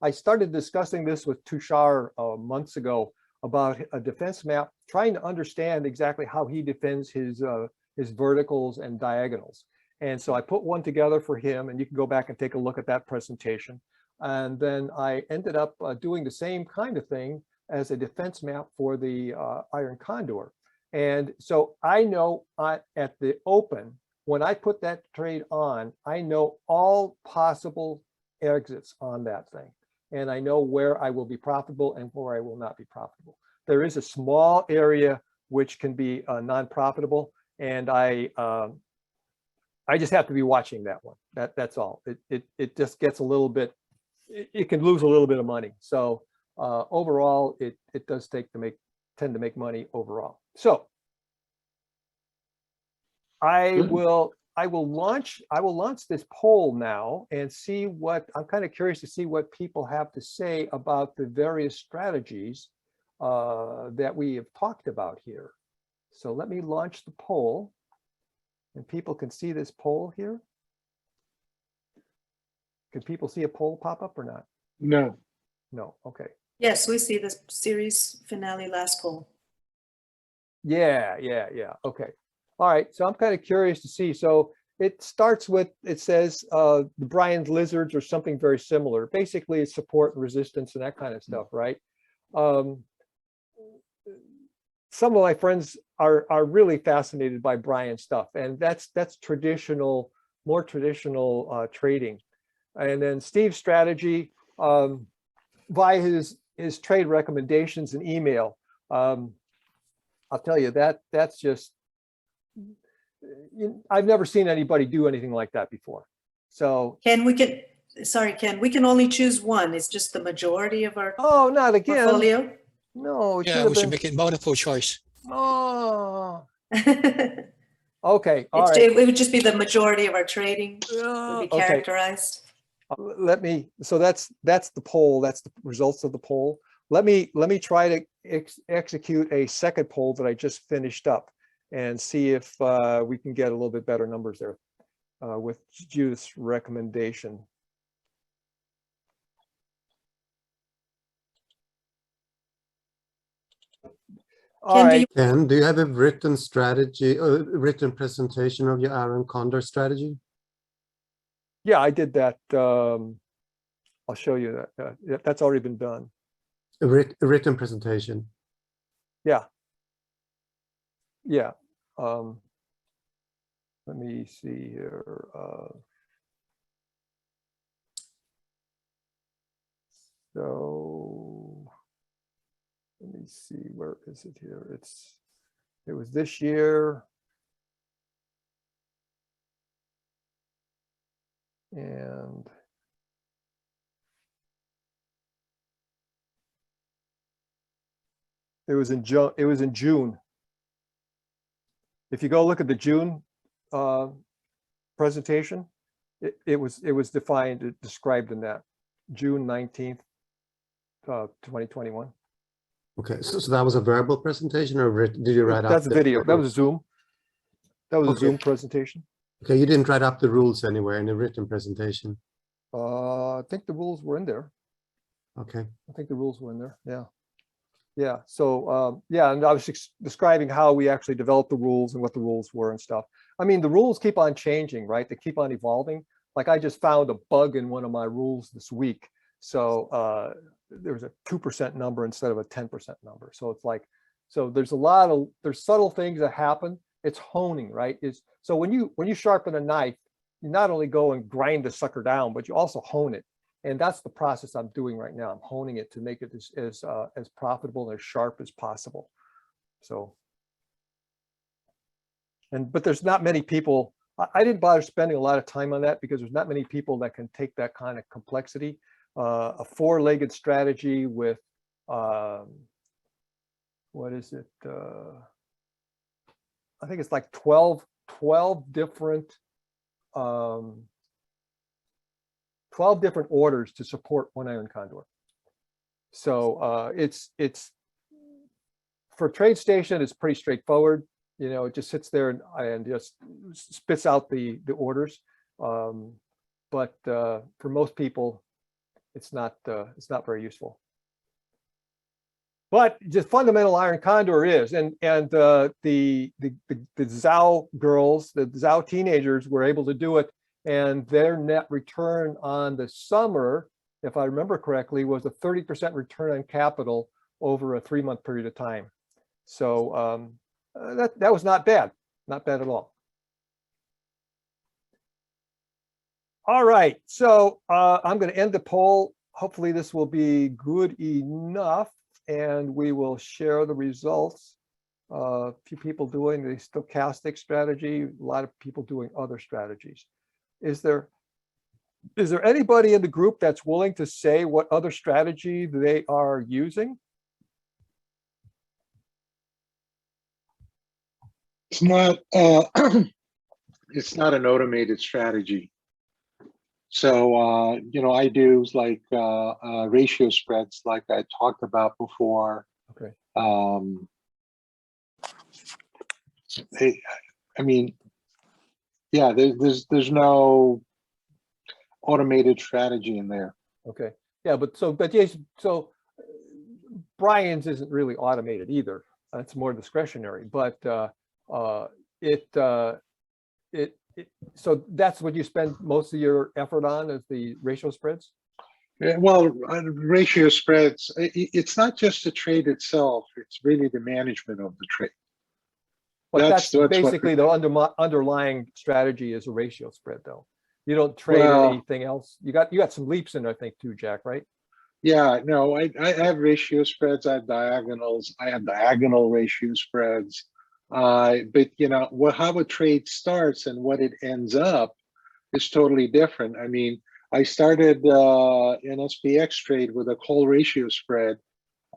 I started discussing this with Tushar months ago about a defense map, trying to understand exactly how he defends his verticals and diagonals. And so I put one together for him, and you can go back and take a look at that presentation. And then I ended up doing the same kind of thing as a defense map for the iron condor. And so I know at the open, when I put that trade on, I know all possible exits on that thing. And I know where I will be profitable and where I will not be profitable. There is a small area which can be non-profitable, and I just have to be watching that one. That's all. It just gets a little bit. It can lose a little bit of money. So overall, it does tend to make money overall. So I will launch this poll now and see what I'm kind of curious to see what people have to say about the various strategies that we have talked about here. So let me launch the poll, and people can see this poll here. Can people see a poll pop up or not? No. No. Okay. Yes, we see the series finale last poll. Yeah. Okay. All right. So I'm kind of curious to see. So it starts with, it says the Brian's lizards or something very similar. Basically, it's support and resistance and that kind of stuff, right? Some of my friends are really fascinated by Brian's stuff, and that's traditional, more traditional trading. And then Steve's strategy, by his trade recommendations and email, I'll tell you that's just, I've never seen anybody do anything like that before. So Ken, we can only choose one. It's just the majority of our not again. portfolio. No, it Yeah, we should make it multiple choice. Oh, It okay. All right. would just be the majority of our trading would be characterized. So that's the poll. That's the results of the poll. Let me try to execute a second poll that I just finished up and see if we can get a little bit better numbers there. with Judith's recommendation. All Ken, do right. you- Ken, do you have a written strategy, written presentation of your Aaron Condor strategy? Yeah, I did that. I'll show you that. Yeah, that's already been done. A written presentation. Yeah. Yeah. Let me see here. So let me see, where is it here? It was this year. And it was in June. If you go look at the June presentation, it was defined, described in that June 19th, 2021. Okay, so that was a verbal presentation, or did you write up? That's a video. That was a Zoom. That was a Zoom presentation. Okay, you didn't write up the rules anywhere in a written presentation. I think the rules were in there. Okay. I think the rules were in there. Yeah. Yeah. So yeah, and I was describing how we actually developed the rules and what the rules were and stuff. I mean, the rules keep on changing, right? They keep on evolving. Like I just found a bug in one of my rules this week. So there was a 2% number instead of a 10% number. So it's like, so there's subtle things that happen. It's honing, right? So when you sharpen a knife, you not only go and grind the sucker down, but you also hone it. And that's the process I'm doing right now. I'm honing it to make it as profitable and as sharp as possible. So, but there's not many people. I didn't bother spending a lot of time on that because there's not many people that can take that kind of complexity. A four-legged strategy with what is it? I think it's like 12 different 12 different orders to support one iron condor. So it's for TradeStation, it's pretty straightforward. You know, it just sits there and just spits out the orders. But for most people, it's not very useful. But just fundamental iron condor is, and the Zhao girls, the Zhao teenagers were able to do it. And their net return on the summer, if I remember correctly, was a 30% return on capital over a 3-month period of time. So that was not bad at all. All right, so I'm going to end the poll. Hopefully this will be good enough, and we will share the results. A few people doing the stochastic strategy, a lot of people doing other strategies. Is there anybody in the group that's willing to say what other strategy they are using? It's not it's not an automated strategy. So you know, I do like ratio spreads like I talked about before. Okay. I mean, yeah, there's no automated strategy in there. Okay. Yeah, but yes, so Brian's isn't really automated either. It's more discretionary, but so that's what you spend most of your effort on, is the ratio spreads? Yeah, well, ratio spreads, it's not just the trade itself, it's really the management of the trade. But that's basically the underlying strategy is a ratio spread, though. You don't trade anything else. You got some leaps in, I think, too, Jack, right? Yeah, no, I have ratio spreads, I have diagonals, I have diagonal ratio spreads. But you know, how a trade starts and what it ends up is totally different. I mean, I started an SPX trade with a call ratio spread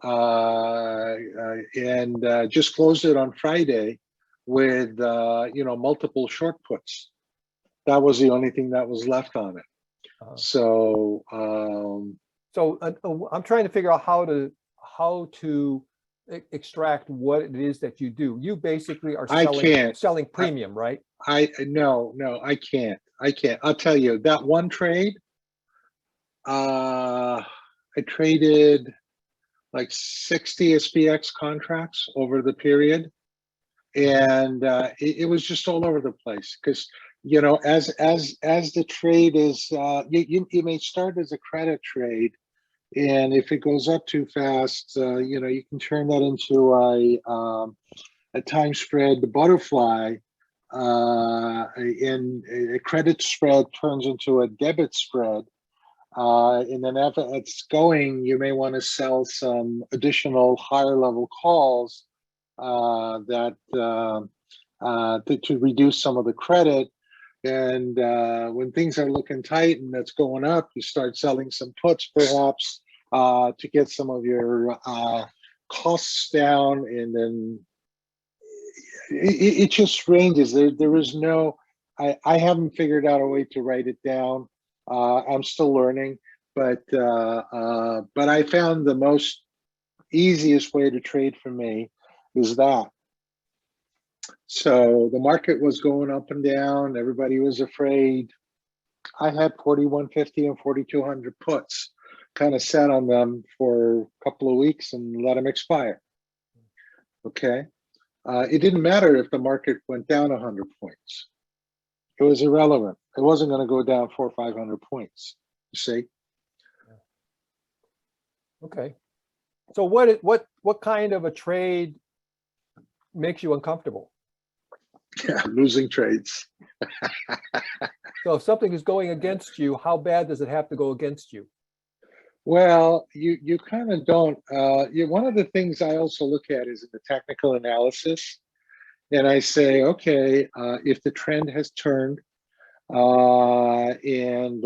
and just closed it on Friday with you know, multiple short puts. That was the only thing that was left on it. So I'm trying to figure out how to extract what it is that you do. You basically are selling premium, right? No, I can't. I can't. I'll tell you that one trade. I traded like 60 SPX contracts over the period, and it was just all over the place because as the trade is you may start as a credit trade, and if it goes up too fast, you can turn that into a time spread, the butterfly, and a credit spread turns into a debit spread. And then after it's going, you may want to sell some additional higher level calls to reduce some of the credit. And when things are looking tight and that's going up, you start selling some puts perhaps to get some of your costs down. And then it just ranges. There is no, I haven't figured out a way to write it down. I'm still learning, but I found the most easiest way to trade for me is that. So the market was going up and down. Everybody was afraid. I had 4150 and 4200 puts, kind of sat on them for a couple of weeks and let them expire. Okay. It didn't matter if the market went down 100 points. It was irrelevant. It wasn't going to go down 400 or 500 points. You see? Okay. So what kind of a trade makes you uncomfortable? Yeah, losing trades. So if something is going against you, how bad does it have to go against you? Well, you kind of don't. One of the things I also look at is in the technical analysis, and I say, okay, if the trend has turned, and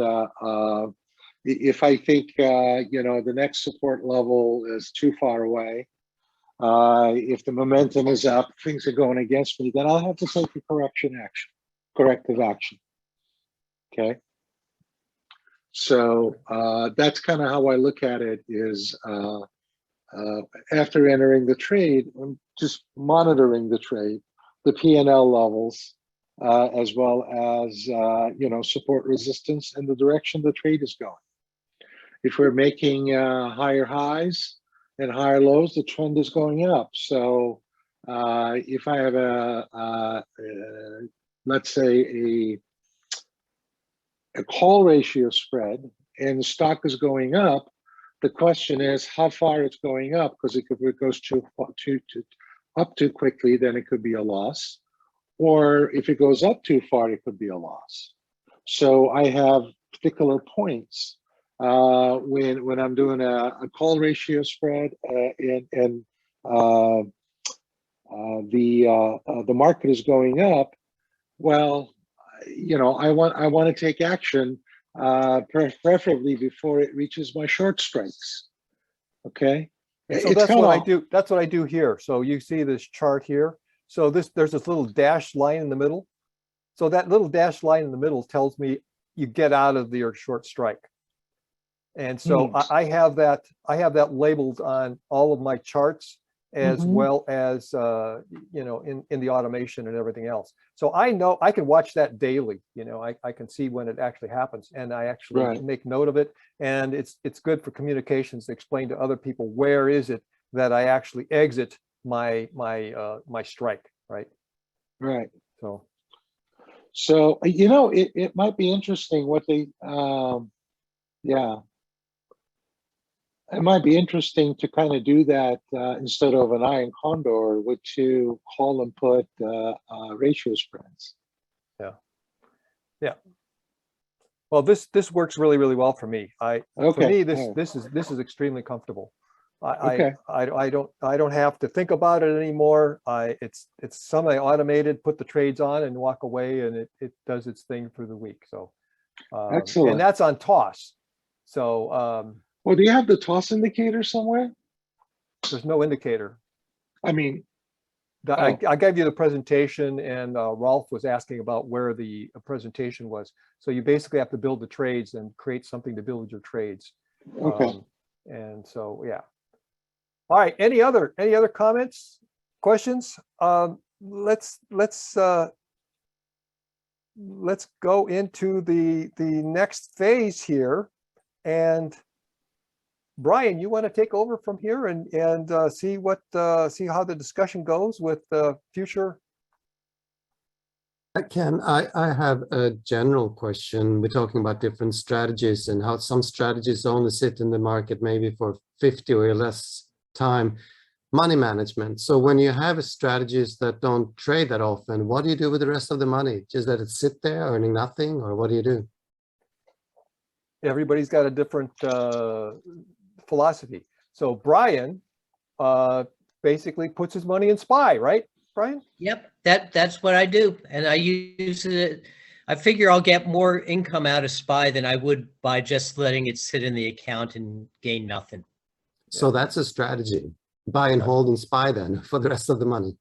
if I think the next support level is too far away, if the momentum is up, things are going against me, then I'll have to take a corrective action. Okay. So that's kind of how I look at it is after entering the trade, I'm just monitoring the trade, the P&L levels, as well as, support resistance and the direction the trade is going. If we're making higher highs and higher lows, the trend is going up. So if I have let's say a call ratio spread and the stock is going up, the question is how far it's going up, because if it goes up too quickly, then it could be a loss. Or if it goes up too far, it could be a loss. So I have particular points when I'm doing a call ratio spread and the market is going up. Well, I want to take action, preferably before it reaches my short strikes. Okay. So that's what I do. That's what I do here. So you see this chart here. So there's this little dashed line in the middle. So that little dashed line in the middle tells me you get out of your short strike. And so I have that labeled on all of my charts, as well as in the automation and everything else. So I know I can watch that daily. I can see when it actually happens, and I actually make note of it. And it's good for communications to explain to other people where is it that I actually exit my strike, right? Right. So it might be interesting what they it might be interesting to kind of do that instead of an iron condor with two call and put ratio spreads. Yeah. Well, this works really, really well for me. For me, this is extremely comfortable. I don't have to think about it anymore. It's semi-automated. Put the trades on and walk away, and it does its thing for the week. So excellent. And that's on toss. So well, do you have the toss indicator somewhere? There's no indicator. I mean, I gave you the presentation, and Rolf was asking about where the presentation was. So you basically have to build the trades and create something to build your trades. Okay. And so, yeah. All right. Any other comments, questions? Let's let's go into the next phase here. And Brian, you want to take over from here and see how the discussion goes with future? I have a general question. We're talking about different strategies and how some strategies only sit in the market maybe for 50 or less time. Money management. So when you have strategies that don't trade that often, what do you do with the rest of the money? Just let it sit there earning nothing, or what do you do? Everybody's got a different philosophy. So Brian basically puts his money in SPY, right, Brian? Yep, that's what I do, and I use it. I figure I'll get more income out of SPY than I would by just letting it sit in the account and gain nothing. So that's a strategy. Buy and hold in SPY then for the rest of the money.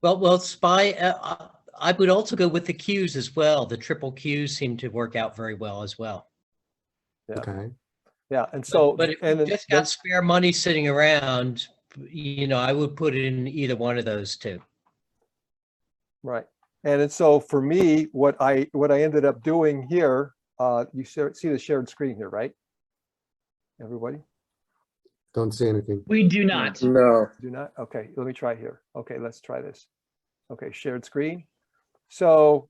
Well, SPY. I would also go with the Qs as well. The triple Qs seem to work out very well as well. Yeah. Okay. Yeah, and so but if you just got spare money sitting around, I would put it in either one of those two. Right. And so for me, what I ended up doing here, you see the shared screen here, right? Everybody? Don't see anything. We do not. No. Do not? Okay, let me try here. Okay, let's try this. Okay, shared screen. So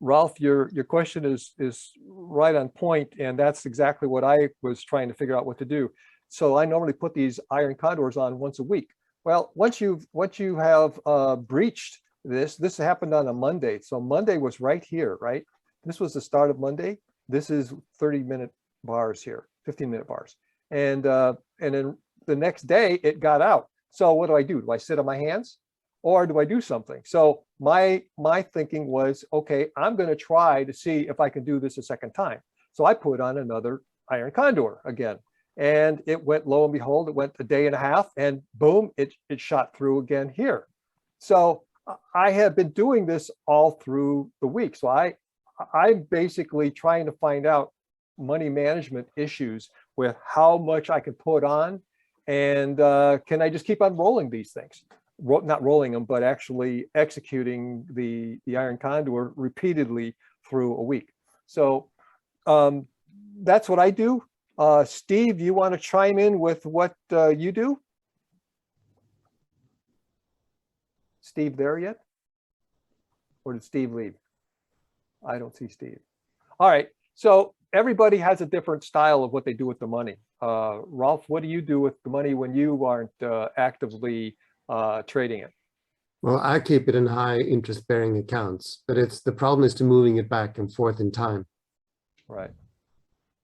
Ralph, your question is right on point, and that's exactly what I was trying to figure out what to do. So I normally put these iron condors on once a week. Well, once you have breached this happened on a Monday. So Monday was right here, right? This was the start of Monday. This is 30-minute bars here, 15-minute bars. And then the next day it got out. So what do? Do I sit on my hands or do I do something? So my thinking was, okay, I'm going to try to see if I can do this a second time. So I put on another iron condor again, and it went, lo and behold, it went a day and a half, and boom, it shot through again here. So I have been doing this all through the week. So I'm basically trying to find out money management issues with how much I can put on, and can I just keep on rolling these things? Not rolling them, but actually executing the iron condor repeatedly through a week. So that's what I do. Steve, you want to chime in with what you do? Steve there yet? Or did Steve leave? I don't see Steve. All right, so everybody has a different style of what they do with the money. Ralph, what do you do with the money when you aren't actively trading it? Well, I keep it in high interest bearing accounts, but the problem is to moving it back and forth in time. Right.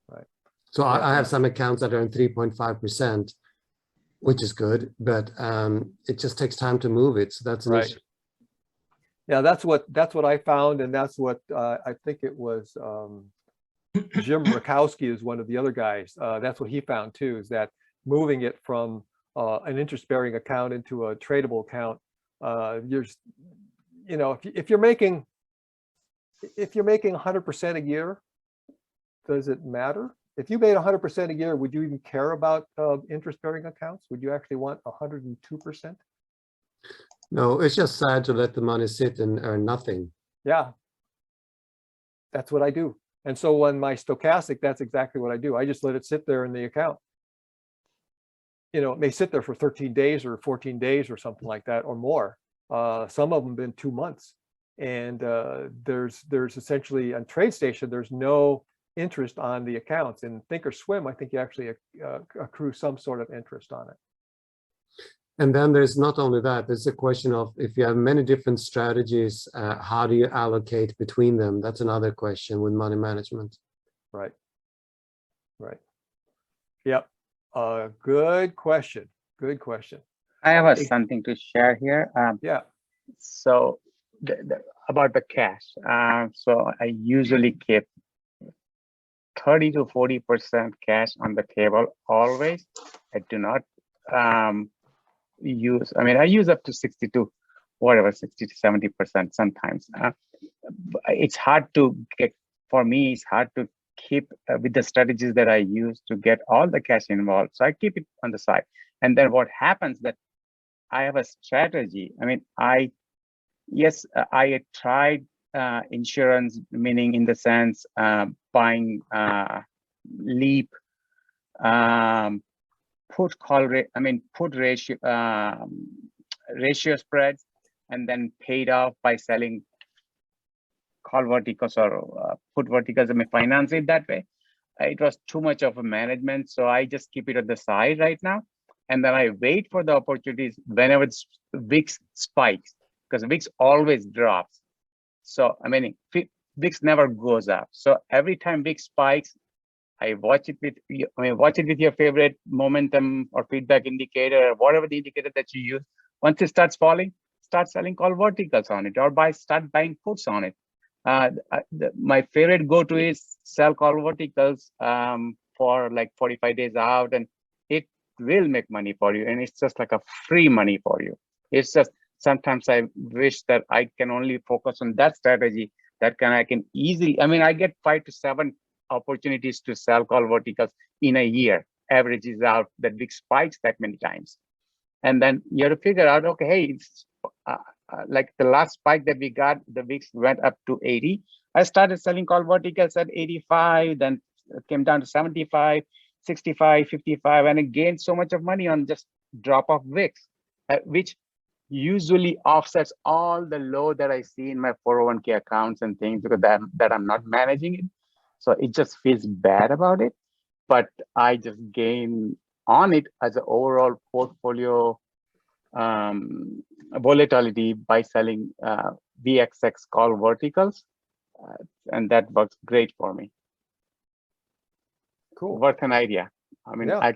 Right. So Yeah. I have some accounts that earn 3.5%, which is good, but it just takes time to move it. So that's an issue. Yeah, that's what I found, and that's what I think it was. Jim Rakowski is one of the other guys. That's what he found too, is that moving it from an interest-bearing account into a tradable account, if you're making 100% a year, does it matter? If you made 100% a year, would you even care about interest-bearing accounts? Would you actually want 102%? No, it's just sad to let the money sit and earn nothing. Yeah, that's what I do. And so on my stochastic, that's exactly what I do. I just let it sit there in the account. It may sit there for 13 days or 14 days or something like that or more. Some of them have been 2 months. And there's essentially on TradeStation, there's no interest on the accounts. In Thinkorswim, I think you actually accrue some sort of interest on it. And then there's not only that, there's a question of if you have many different strategies, how do you allocate between them? That's another question with money management. Right. Right. Yep. Good question. Good question. I have something to share here. Yeah. So about the cash. So I usually keep 30 to 40% cash on the table always. I do not I use up to 60 to 70% sometimes. It's hard to get, for me, it's hard to keep with the strategies that I use to get all the cash involved. So I keep it on the side. And then what happens that I have a strategy. I tried insurance, meaning in the sense buying leap, put call rate, put ratio spreads, and then paid off by selling call verticals or put verticals. Finance it that way. It was too much of a management, so I just keep it at the side right now, and then I wait for the opportunities whenever VIX spikes, because VIX always drops. So VIX never goes up. So every time VIX spikes, I watch it with your favorite momentum or feedback indicator, or whatever the indicator that you use. Once it starts falling, start selling call verticals on it, or start buying puts on it. My favorite go-to is sell call verticals for like 45 days out, and it will make money for you. And it's just like a free money for you. It's just sometimes I wish that I can only focus on that strategy. I can easily, I get 5 to 7 opportunities to sell call verticals in a year. Averages out that big spikes that many times. And then you have to figure out, okay, hey, it's like the last spike that we got, the VIX went up to 80. I started selling call verticals at 85, then came down to 75, 65, 55, and I gained so much of money on just drop off VIX, which usually offsets all the load that I see in my 401k accounts and things, because that I'm not managing it. So it just feels bad about it, but I just gain on it as an overall portfolio volatility by selling VXX call verticals, and that works great for me. Cool. Worth an idea. Yeah.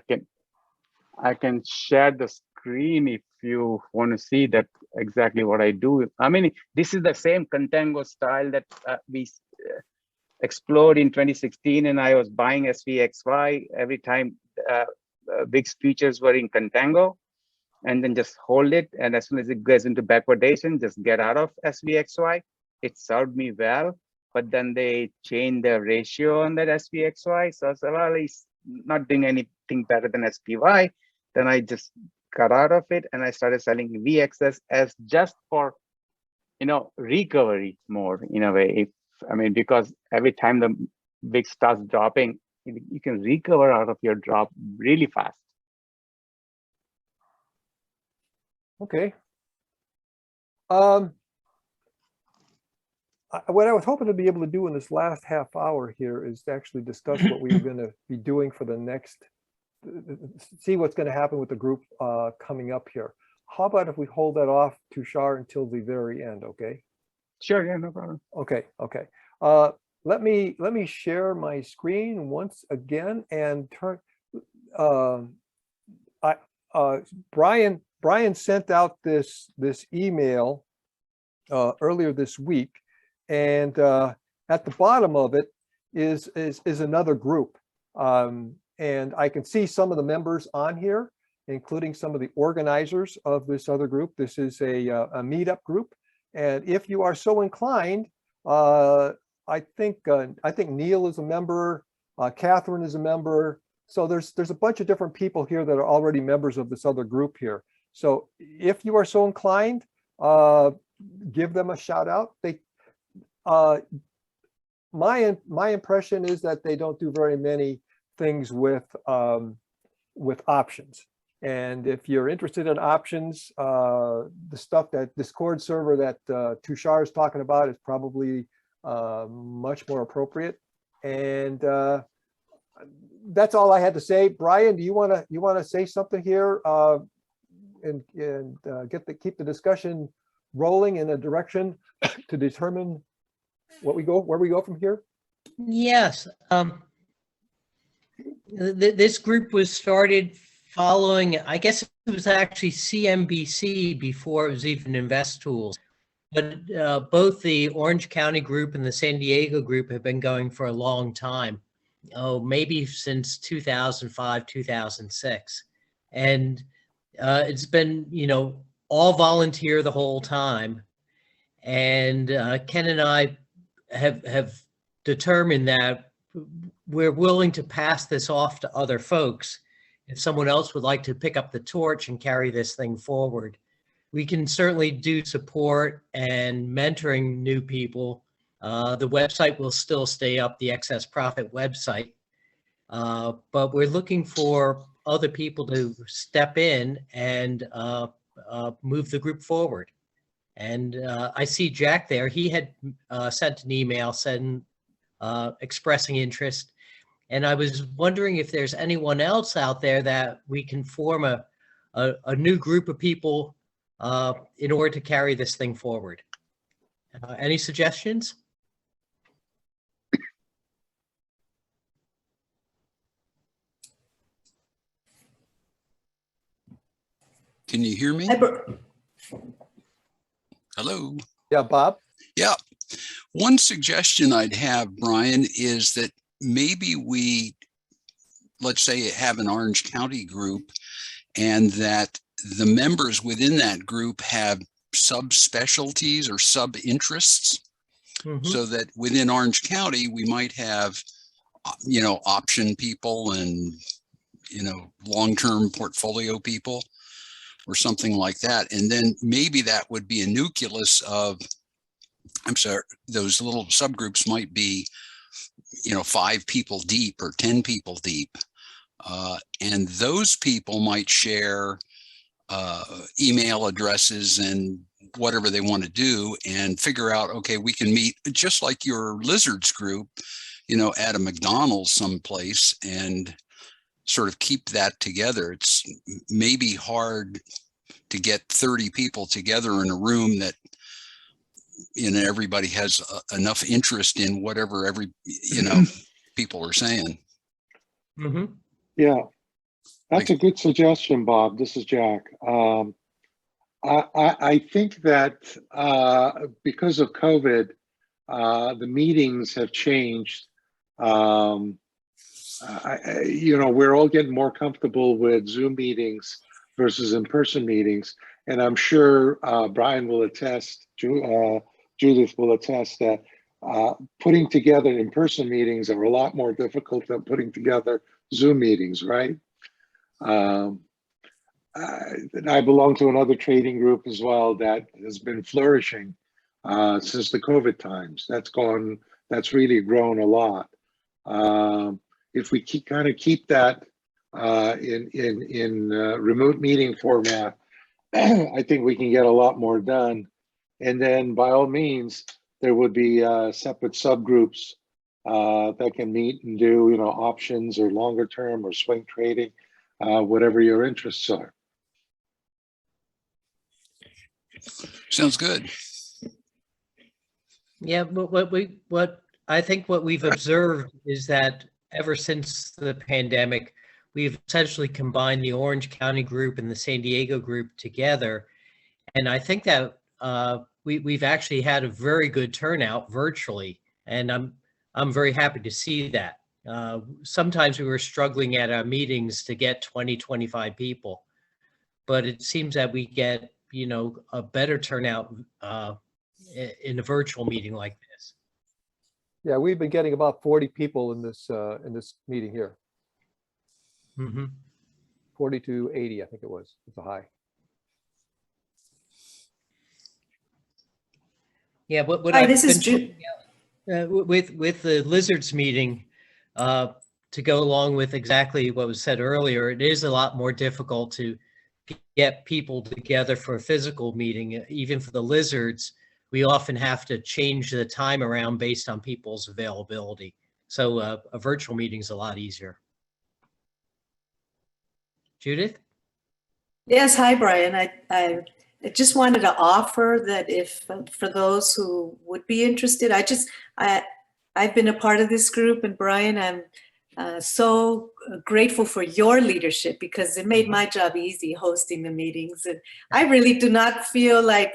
I can share the screen if you want to see that exactly what I do. This is the same contango style that we explored in 2016, and I was buying SVXY every time VIX futures were in contango, and then just hold it. And as soon as it goes into backwardation, just get out of SVXY. It served me well, but then they changed the ratio on that SVXY. So I said, well, it's not doing anything better than SPY. Then I just got out of it, and I started selling VXS as just for, recovery more in a way. Because every time the VIX starts dropping, you can recover out of your drop really fast. Okay. What I was hoping to be able to do in this last half hour here is to actually discuss what we are going to be doing for the next, see what's going to happen with the group coming up here. How about if we hold that off, Tushar, until the very end, okay? Sure, yeah, no problem. Okay. Let me share my screen once again and turn. Brian sent out this email earlier this week, and at the bottom of it is another group, and I can see some of the members on here, including some of the organizers of this other group. This is a meetup group. And if you are so inclined, I think Neil is a member, Catherine is a member. So there's a bunch of different people here that are already members of this other group here. So if you are so inclined, give them a shout out. My impression is that they don't do very many things with options. And if you're interested in options, the stuff that Discord server that Tushar is talking about is probably much more appropriate. And that's all I had to say. Brian, do you want to say something here and keep the discussion rolling in a direction to determine where we go from here? Yes. This group was started following, I guess it was actually CNBC before it was even Investools. But both the Orange County group and the San Diego group have been going for a long time. Oh, maybe since 2005, 2006. And it's been, all volunteer the whole time. And Ken and I have determined that we're willing to pass this off to other folks. If someone else would like to pick up the torch and carry this thing forward, we can certainly do support and mentoring new people. The website will still stay up, the Excess Profit website, but we're looking for other people to step in and move the group forward. And I see Jack there. He had sent an email expressing interest. And I was wondering if there's anyone else out there that we can form a new group of people in order to carry this thing forward. Any suggestions? Can you hear me? Hello. Yeah, Bob? Yeah. One suggestion I'd have, Brian, is that maybe we, let's say, have an Orange County group, and that the members within that group have subspecialties or sub-interests, so that within Orange County, we might have, option people and, long-term portfolio people or something like that. And then maybe that would be a nucleus of, those little subgroups might be, 5 people deep or 10 people deep. And those people might share email addresses and whatever they want to do, and figure out, okay, we can meet just like your lizards group, at a McDonald's someplace, and sort of keep that together. It's maybe hard to get 30 people together in a room that, everybody has enough interest in whatever people are saying. Yeah, that's a good suggestion, Bob. This is Jack. I think that because of COVID, the meetings have changed. We're all getting more comfortable with Zoom meetings versus in-person meetings. And I'm sure Brian will attest, Judith will attest that putting together in-person meetings are a lot more difficult than putting together Zoom meetings, right? I belong to another trading group as well that has been flourishing since the COVID times. That's really grown a lot. If we keep that in remote meeting format, I think we can get a lot more done. And then by all means, there would be separate subgroups that can meet and do, options or longer term or swing trading, whatever your interests are. Sounds good. Yeah, but what I think what we've observed is that ever since the pandemic, we've essentially combined the Orange County group and the San Diego group together. And I think that we've actually had a very good turnout virtually, and I'm very happy to see that. Sometimes we were struggling at our meetings to get 20, 25 people, but it seems that we get, a better turnout in a virtual meeting like this. Yeah, we've been getting about 40 people in this meeting here. 40 to 80, I think it was. It's a high. Yeah, what Hi, I've this is been with the lizards meeting, to go along with exactly what was said earlier, it is a lot more difficult to get people together for a physical meeting. Even for the lizards, we often have to change the time around based on people's availability. So a virtual meeting is a lot easier. Judith? Yes, hi, Brian. I just wanted to offer that if for those who would be interested, I've been a part of this group, and Brian, I'm so grateful for your leadership, because it made my job easy hosting the meetings. And I really do not feel like,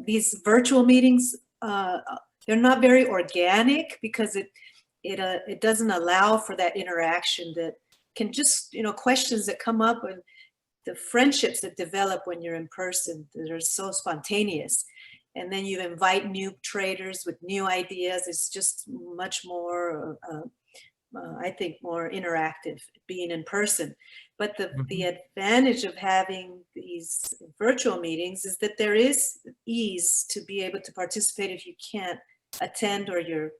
these virtual meetings, they're not very organic, because it doesn't allow for that interaction that can just, questions that come up, and the friendships that develop when you're in person that are so spontaneous. And then you invite new traders with new ideas. It's just much more I think, more interactive being in person. But the advantage of having these virtual meetings is that there is ease to be able to participate if you can't attend, or you're,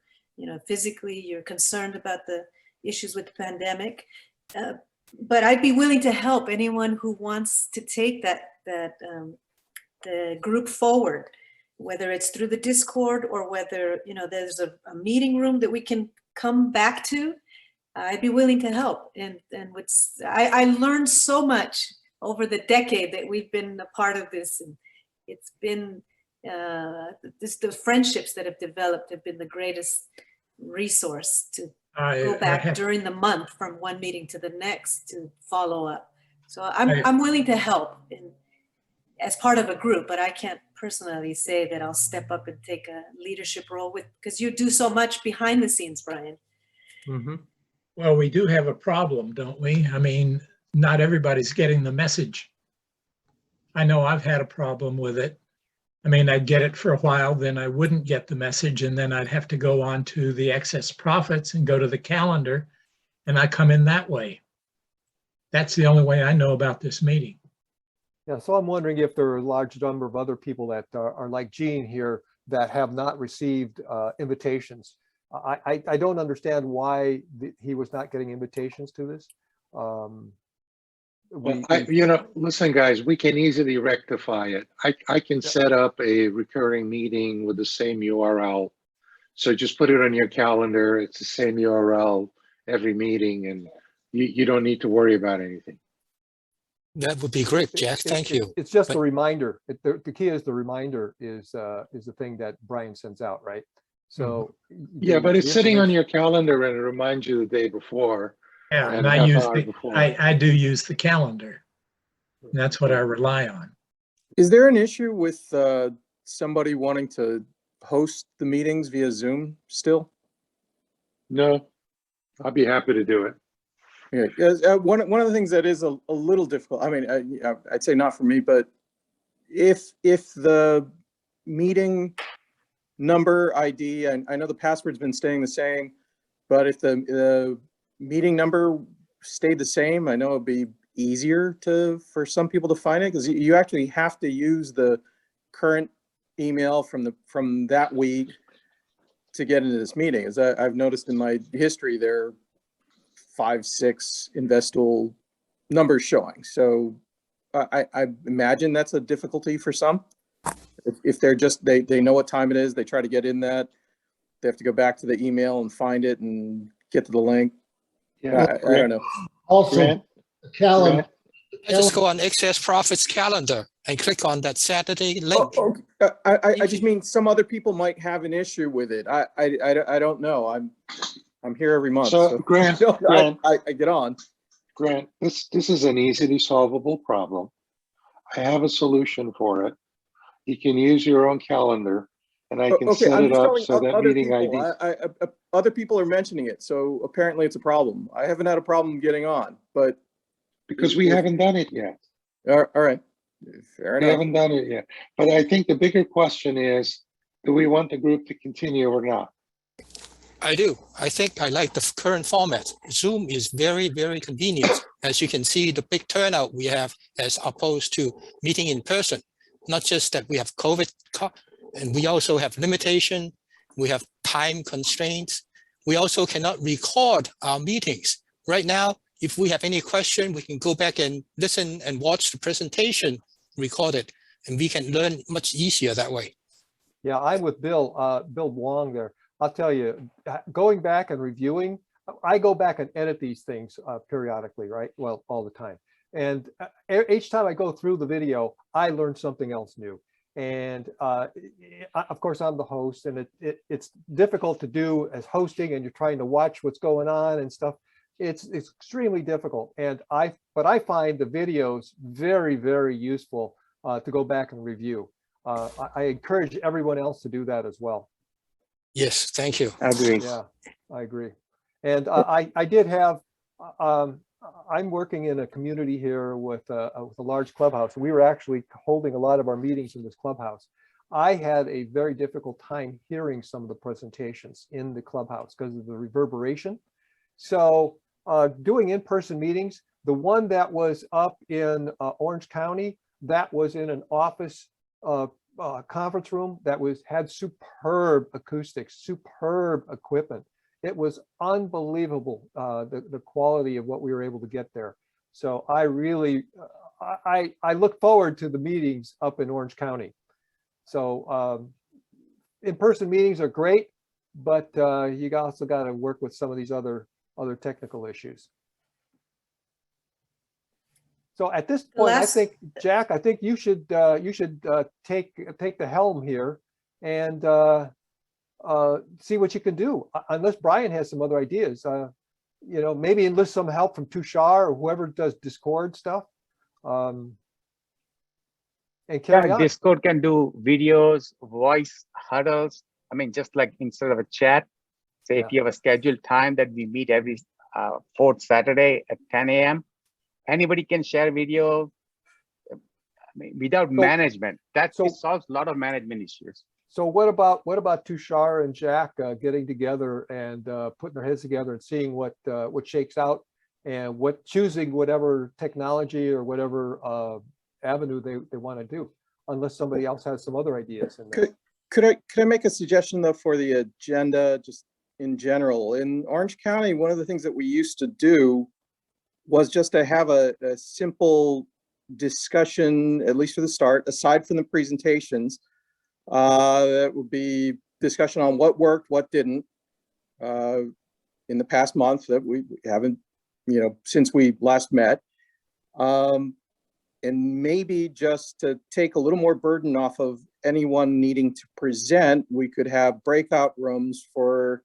physically you're concerned about the issues with the pandemic. But I'd be willing to help anyone who wants to take the group forward, whether it's through the Discord or whether, there's a meeting room that we can come back to. I'd be willing to help. And I learned so much over the decade that we've been a part of this. And it's been, the friendships that have developed have been the greatest resource to go back during the month from one meeting to the next to follow up. So I'm willing to help as part of a group, but I can't personally say that I'll step up and take a leadership role because you do so much behind the scenes, Brian. Mm-hmm. Well, we do have a problem, don't we? I mean, not everybody's getting the message. I know I've had a problem with it. I mean, I'd get it for a while, then I wouldn't get the message, and then I'd have to go on to the excess profits and go to the calendar, and I come in that way. That's the only way I know about this meeting. Yeah, so I'm wondering if there are a large number of other people that are like Gene here that have not received invitations. I don't understand why he was not getting invitations to this. Listen, guys, we can easily rectify it. I can set up a recurring meeting with the same URL. So just put it on your calendar. It's the same URL every meeting, and you don't need to worry about anything. That would be great, Jack. Thank you. It's just a reminder. The key is the reminder is the thing that Brian sends out, right? So yeah, but it's sitting on your calendar and it reminds you the day before. Yeah, and I do use the calendar. That's what I rely on. Is there an issue with somebody wanting to host the meetings via Zoom still? No, I'd be happy to do it. Yeah, one of the things that is a little difficult, I mean, I'd say not for me, but if the meeting number ID, and I know the password's been staying the same, but if the meeting number stayed the same, I know it'd be easier for some people to find it, because you actually have to use the current email from that week to get into this meeting. As I've noticed in my history, there are 5-6 Investools numbers showing. So I imagine that's a difficulty for some. If they're just, they know what time it is, they try to get in that, they have to go back to the email and find it and get to the link. Yeah, I don't know. Also, the calendar. I just go on excess profits calendar and click on that Saturday link. I just mean some other people might have an issue with it. I don't know. I'm here every month. So Grant, I get on. Grant, this is an easily solvable problem. I have a solution for it. You can use your own calendar, and I can set it up so that meeting ID. Other people are mentioning it, so apparently it's a problem. I haven't had a problem getting on, but because we haven't done it yet. All right, fair enough. We haven't done it yet, but I think the bigger question is, do we want the group to continue or not? I do. I think I like the current format. Zoom is very, very convenient. As you can see, the big turnout we have as opposed to meeting in person. Not just that we have COVID, and we also have limitation. We have time constraints. We also cannot record our meetings. Right now, if we have any question, we can go back and listen and watch the presentation recorded, and we can learn much easier that way. Yeah, I'm with Bill Wong there. I'll tell you, going back and reviewing, I go back and edit these things periodically, right? Well, all the time. And each time I go through the video, I learn something else new. And of course, I'm the host, and it's difficult to do as hosting, and you're trying to watch what's going on and stuff. It's extremely difficult. But I find the videos very, very useful to go back and review. I encourage everyone else to do that as well. Yes, thank you. I agree. Yeah, I agree. And I did have, I'm working in a community here with a large clubhouse. We were actually holding a lot of our meetings in this clubhouse. I had a very difficult time hearing some of the presentations in the clubhouse because of the reverberation. So doing in-person meetings, the one that was up in Orange County, that was in an office conference room that had superb acoustics, superb equipment. It was unbelievable, the quality of what we were able to get there. So I really, I look forward to the meetings up in Orange County. So in-person meetings are great, but you also got to work with some of these other technical issues. So at this point, I think, Jack, I think you should take the helm here and see what you can do. Unless Brian has some other ideas, you know, maybe enlist some help from Tushar or whoever does Discord stuff. And carry on. Discord can do videos, voice huddles. I mean, just like instead of a chat, say if you have a scheduled time that we meet every fourth Saturday at 10 a.m. Anybody can share video. I mean, without management, it solves a lot of management issues. So what about Tushar and Jack getting together and putting their heads together and seeing what shakes out and choosing whatever technology or whatever avenue they want to do, unless somebody else has some other ideas. Could I make a suggestion though for the agenda, just in general? In Orange County, one of the things that we used to do was just to have a simple discussion, at least for the start, aside from the presentations. That would be discussion on what worked, what didn't in the past month that we haven't, you know, since we last met. And maybe just to take a little more burden off of anyone needing to present, we could have breakout rooms for,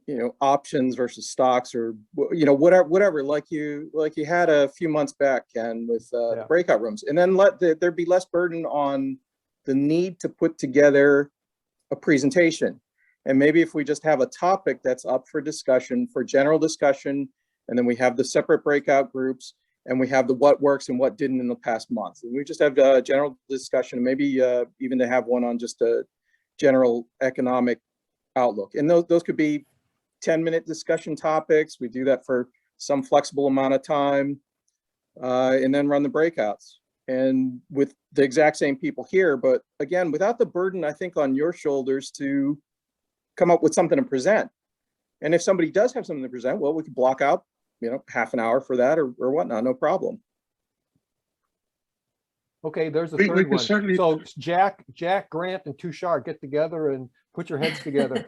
you know, options versus stocks, or, you know, whatever, like you had a few months back, Ken, with the breakout rooms, and then let there be less burden on the need to put together a presentation. And maybe if we just have a topic that's up for discussion, for general discussion, and then we have the separate breakout groups, and we have the what works and what didn't in the past month. And we just have a general discussion, maybe even to have one on just a general economic outlook. And those could be 10-minute discussion topics. We do that for some flexible amount of time, and then run the breakouts. And with the exact same people here, but again, without the burden, I think, on your shoulders to come up with something to present. And if somebody does have something to present, well, we could block out, you know, half an hour for that or whatnot, no problem. Okay, there's a third one. So Jack, Grant, and Tushar get together and put your heads together.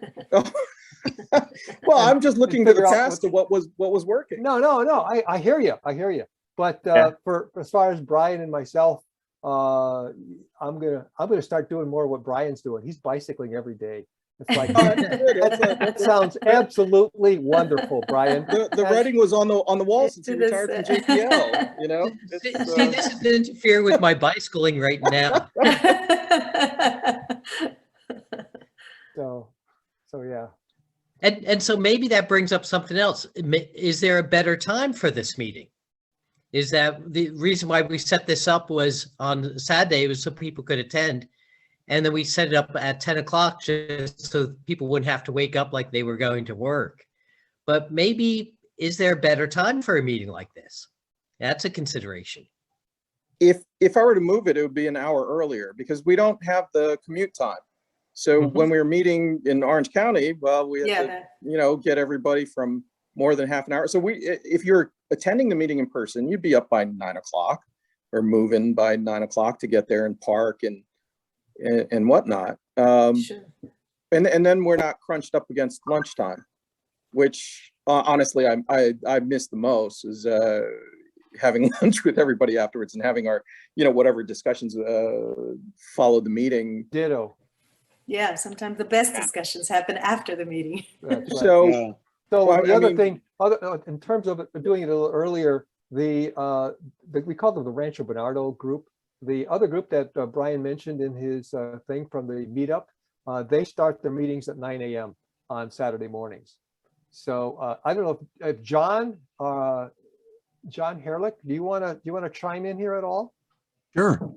Well, I'm just looking to the past to what was working. No. I hear you. But for as far as Brian and myself, I'm gonna start doing more of what Brian's doing. He's bicycling every day. It's like that sounds absolutely wonderful, Brian. The writing was on the wall since he retired from JPL. You know, see, this is interfere with my bicycling right now. So yeah. And so maybe that brings up something else. Is there a better time for this meeting? Is that the reason why we set this up was on Saturday, was so people could attend. And then we set it up at 10 o'clock just so people wouldn't have to wake up like they were going to work. But maybe, is there a better time for a meeting like this? That's a consideration. If I were to move it, it would be an hour earlier because we don't have the commute time. So when we were meeting in Orange County, well, we had to, you know, get everybody from more than half an hour. So if you're attending the meeting in person, you'd be up by 9 o'clock or moving by 9 o'clock to get there and park and whatnot. Sure. And then we're not crunched up against lunchtime, which honestly I miss the most, is having lunch with everybody afterwards and having our, you know, whatever discussions follow the meeting. Ditto. Yeah, sometimes the best discussions happen after the meeting. That's right. So the other thing, in terms of doing it a little earlier, we call them the Rancho Bernardo group. The other group that Brian mentioned in his thing from the meetup, they start their meetings at 9 a.m. on Saturday mornings. So I don't know if John Herlick, do you want to chime in here at all? Sure.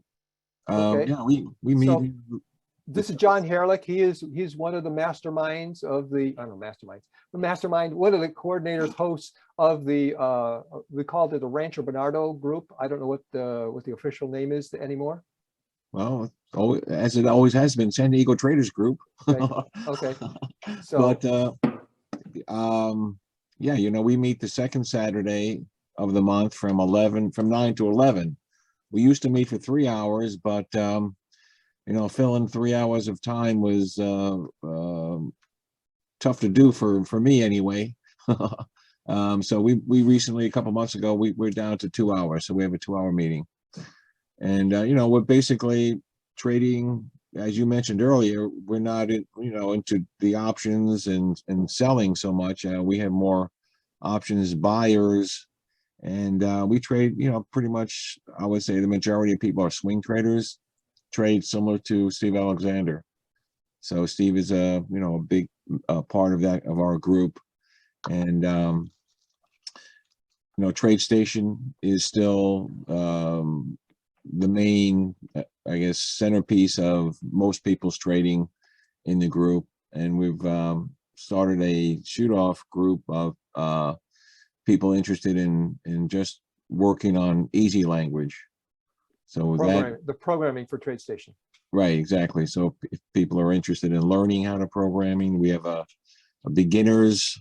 Okay. Yeah, we meet This is John Herlick. He's one of the masterminds of the, I don't know, the mastermind, one of the coordinators, hosts of the, we called it the Rancho Bernardo group. I don't know what the official name is anymore. Well, as it always has been, San Diego Traders Group. Okay. So, But yeah, you know, we meet the second Saturday of the month from 9 to 11. We used to meet for 3 hours, but you know, filling 3 hours of time was tough to do for me anyway. So we recently, a couple months ago, we're down to 2 hours. So we have a 2-hour meeting. And you know, we're basically trading, as you mentioned earlier, we're not into the options and selling so much. We have more options buyers, and we trade, you know, pretty much, I would say the majority of people are swing traders, trade similar to Steve Alexander. So Steve is a big part of our group. And you know, TradeStation is still the main, I guess, centerpiece of most people's trading in the group. And we've started a shoot-off group of people interested in just working on easy language. So the programming for TradeStation. Right, exactly. So if people are interested in learning how to programming, we have a beginners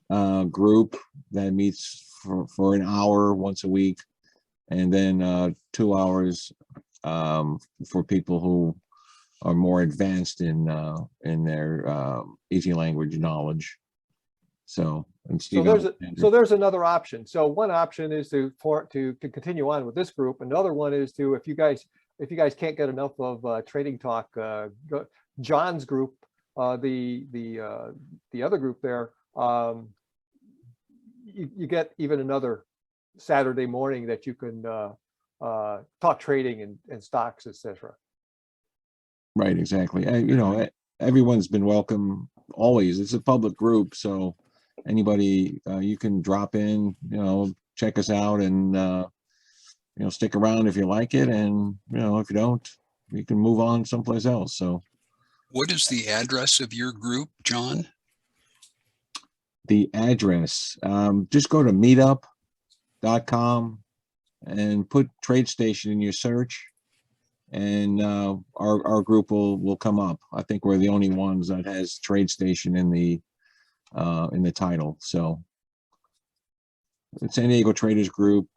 group that meets for an hour once a week, and then 2 hours for people who are more advanced in their easy language knowledge. So there's another option. So one option is to continue on with this group. Another one is to, if you guys can't get enough of Trading Talk, John's group, the other group there, you get even another Saturday morning that you can talk trading and stocks, etc. Right, exactly. You know, everyone's been welcome always. It's a public group, so anybody, you can drop in, you know, check us out, and you know, stick around if you like it, and you know, if you don't, you can move on someplace else. So what is the address of your group, John? The address, just go to meetup.com and put TradeStation in your search, and our group will come up. I think we're the only ones that has TradeStation in the title. So it's San Diego Traders Group,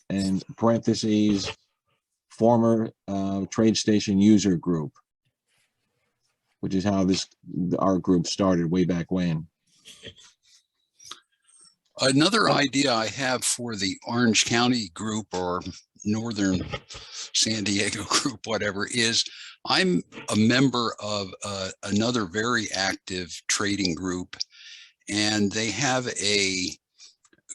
and parentheses, former TradeStation user group, which is how our group started way back when. Another idea I have for the Orange County group or Northern San Diego group, whatever, is I'm a member of another very active trading group, and they have a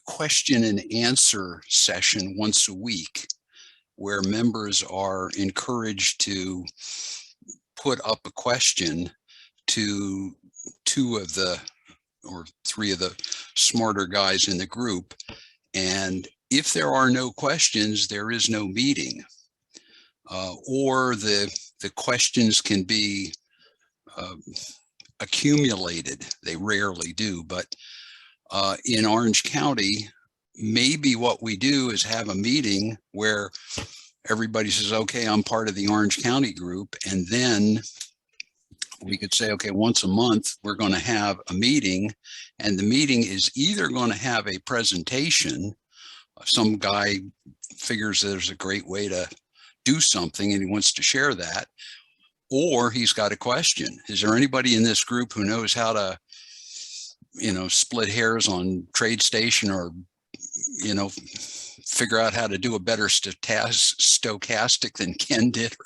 question and answer session once a week where members are encouraged to put up a question to 2 of the or 3 of the smarter guys in the group. And if there are no questions, there is no meeting. Or the questions can be accumulated. They rarely do, but in Orange County, maybe what we do is have a meeting where everybody says, okay, I'm part of the Orange County group. And then we could say, okay, once a month, we're going to have a meeting, and the meeting is either going to have a presentation. Some guy figures there's a great way to do something and he wants to share that, or he's got a question. Is there anybody in this group who knows how to, you know, split hairs on TradeStation, or, you know, figure out how to do a better stochastic than Ken did, or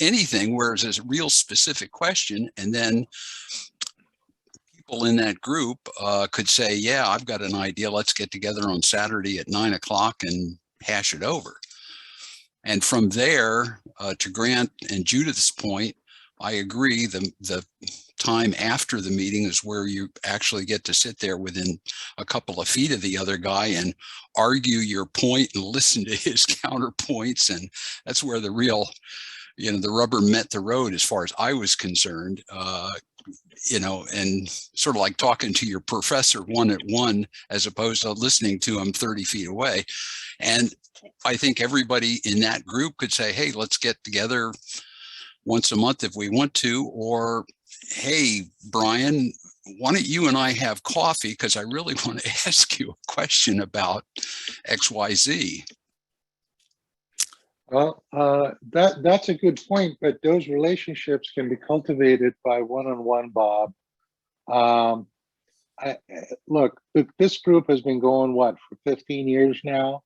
anything where it's a real specific question, and then people in that group could say, yeah, I've got an idea, let's get together on Saturday at 9 o'clock and hash it over. And from there, to Grant and Judith's point, I agree, the time after the meeting is where you actually get to sit there within a couple of feet of the other guy and argue your point and listen to his counterpoints. And that's where the real the rubber met the road as far as I was concerned, and sort of like talking to your professor one-on-one as opposed to listening to him 30 feet away. And I think everybody in that group could say, hey, let's get together once a month if we want to, or hey, Brian, why don't you and I have coffee? Because I really want to ask you a question about XYZ. Well, that's a good point, but those relationships can be cultivated by one-on-one, Bob. Look, this group has been going, what, for 15 years now?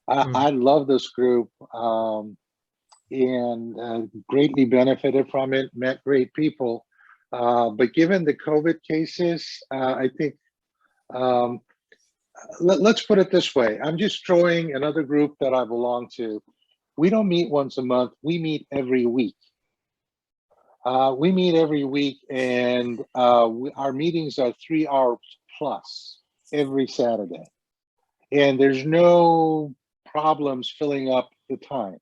I love this group and greatly benefited from it, met great people. But given the COVID cases, I think, let's put it this way. I'm just throwing another group that I belong to. We don't meet once a month, we meet every week. We meet every week, and our meetings are 3 hours plus every Saturday. And there's no problems filling up the time.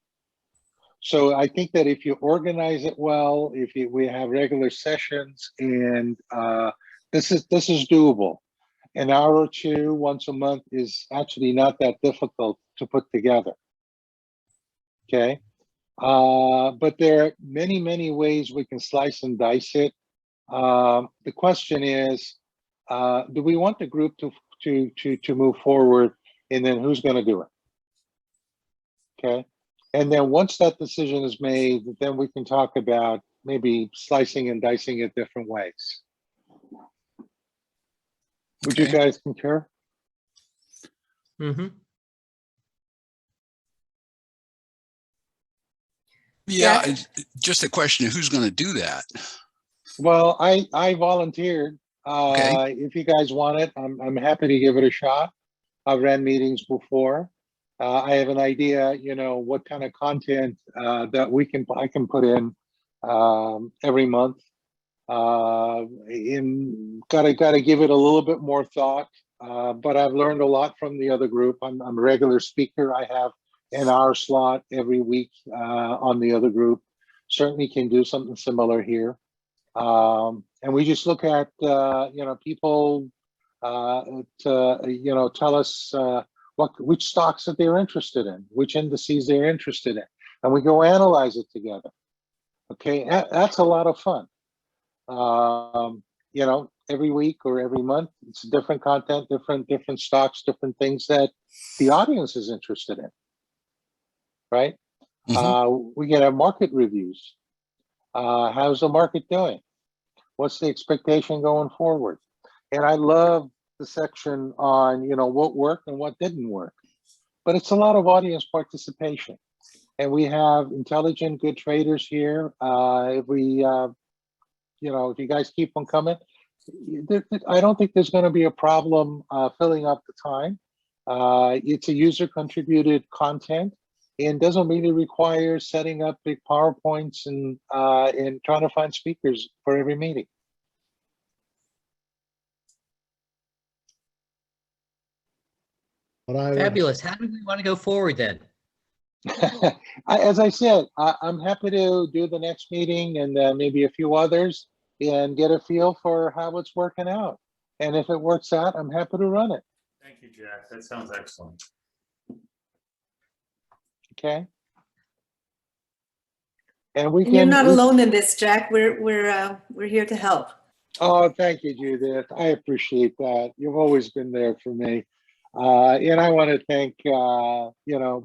So I think that if you organize it well, we have regular sessions, and this is doable. An hour or two once a month is actually not that difficult to put together. Okay, but there are many ways we can slice and dice it. The question is, do we want the group to move forward, and then who's going to do it? Okay, and then once that decision is made, then we can talk about maybe slicing and dicing it different ways. Would you guys concur? Mm-hmm. Yeah, it's just a question of who's going to do that. Well, I volunteered. Okay. If you guys want it, I'm happy to give it a shot. I've ran meetings before. I have an idea, what kind of content that I can put in every month. Gotta give it a little bit more thought. But I've learned a lot from the other group. I'm a regular speaker. I have an hour slot every week on the other group. Certainly can do something similar here. And we just look at, people to, tell us which stocks that they're interested in, which indices they're interested in. And we go analyze it together. Okay, that's a lot of fun. Every week or every month, it's different content, different stocks, different things that the audience is interested in. Right? We can have market reviews. How's the market doing? What's the expectation going forward? And I love the section on, what worked and what didn't work. But it's a lot of audience participation. And we have intelligent, good traders here. If you guys keep on coming, I don't think there's going to be a problem filling up the time. It's a user-contributed content. And doesn't really require setting up big PowerPoints and trying to find speakers for every meeting. Fabulous. How do we want to go forward then? As I said, I'm happy to do the next meeting and maybe a few others and get a feel for how it's working out. And if it works out, I'm happy to run it. Thank you, Jack. That sounds excellent. Okay. And you're not alone in this, Jack. We're here to help. Oh, thank you, Judith. I appreciate that. You've always been there for me. And I want to thank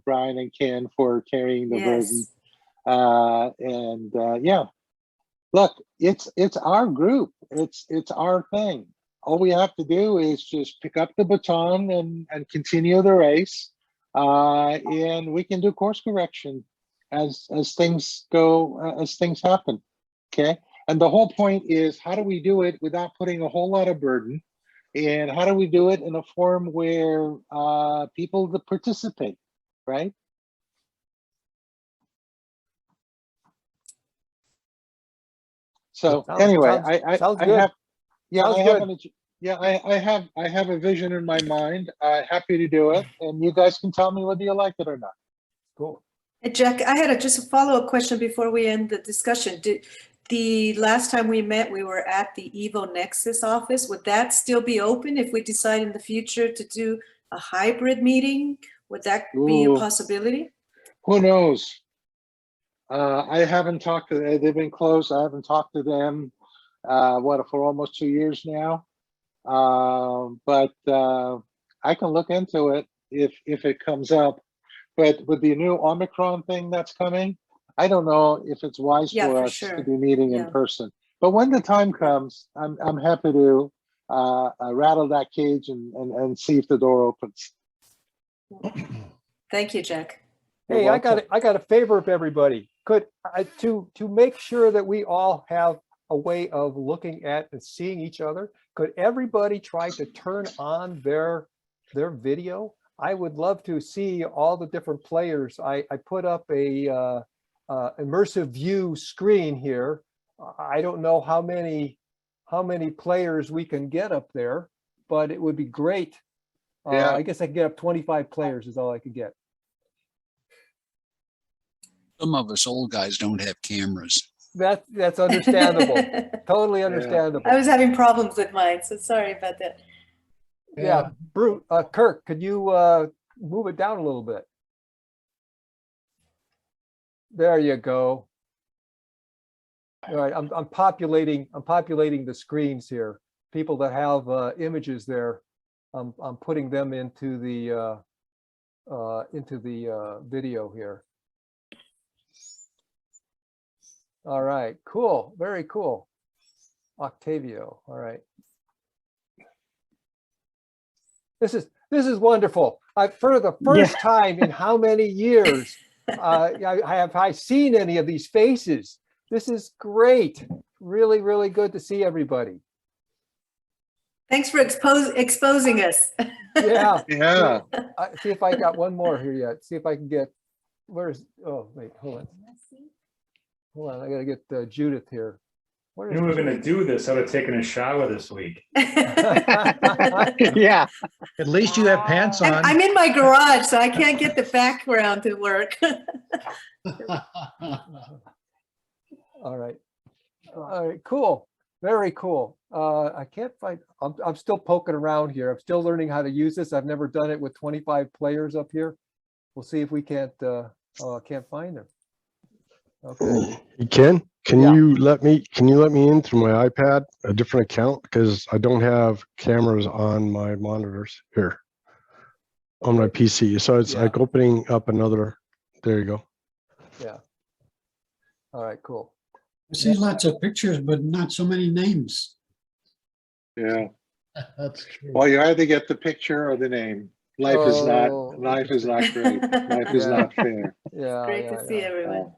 Brian and Ken for carrying the burden. Yeah, look, it's our group. It's our thing. All we have to do is just pick up the baton and continue the race. And we can do course correction as things go, as things happen. Okay. And the whole point is, how do we do it without putting a whole lot of burden? And how do we do it in a form where people participate, right? So anyway, I have a vision in my mind. Happy to do it, and you guys can tell me whether you like it or not. Cool. Jack, I had just a follow-up question before we end the discussion. The last time we met, we were at the Evo Nexus office. Would that still be open if we decide in the future to do a hybrid meeting? Would that be a possibility? Who knows? I haven't talked to them. They've been closed. I haven't talked to them, for almost 2 years now. But I can look into it if it comes up. But with the new Omicron thing that's coming, I don't know if it's wise for us to be meeting in person. But when the time comes, I'm happy to rattle that cage and see if the door opens. Thank you, Jack. Hey, I got a favor of everybody. Could to make sure that we all have a way of looking at and seeing each other, could everybody try to turn on their video? I would love to see all the different players. I put up a immersive view screen here. I don't know how many players we can get up there, but it would be great. I guess I can get up 25 players is all I could get. Some of us old guys don't have cameras. That's understandable. Totally understandable. I was having problems with mine, so sorry about that. Yeah, Kirk, could you move it down a little bit? There you go. All right, I'm populating the screens here. People that have images there, I'm putting them into the video here. All right, cool, very cool. Octavio, all right. This is wonderful. For the first time in how many years have I seen any of these faces? This is great. Really, really good to see everybody. Thanks for exposing us. Yeah. Yeah. See if I got one more here yet. See if I can get, oh, wait, hold on. Hold on, I gotta get Judith here. We were going to do this. I would have taken a shower this week. Yeah. At least you have pants on. I'm in my garage, so I can't get the background to work. All right, cool, very cool. I can't find. I'm still poking around here. I'm still learning how to use this. I've never done it with 25 players up here. We'll see if we can't. I can't find them. Okay. Can you let me in through my iPad, a different account, because I don't have cameras on my monitors here on my PC. So it's like opening up another. There you go. Yeah. All right, cool. I see lots of pictures, but not so many names. Yeah. That's true. Well, you either get the picture or the name. Life is not great. Life is not fair. Yeah. Great to see everyone.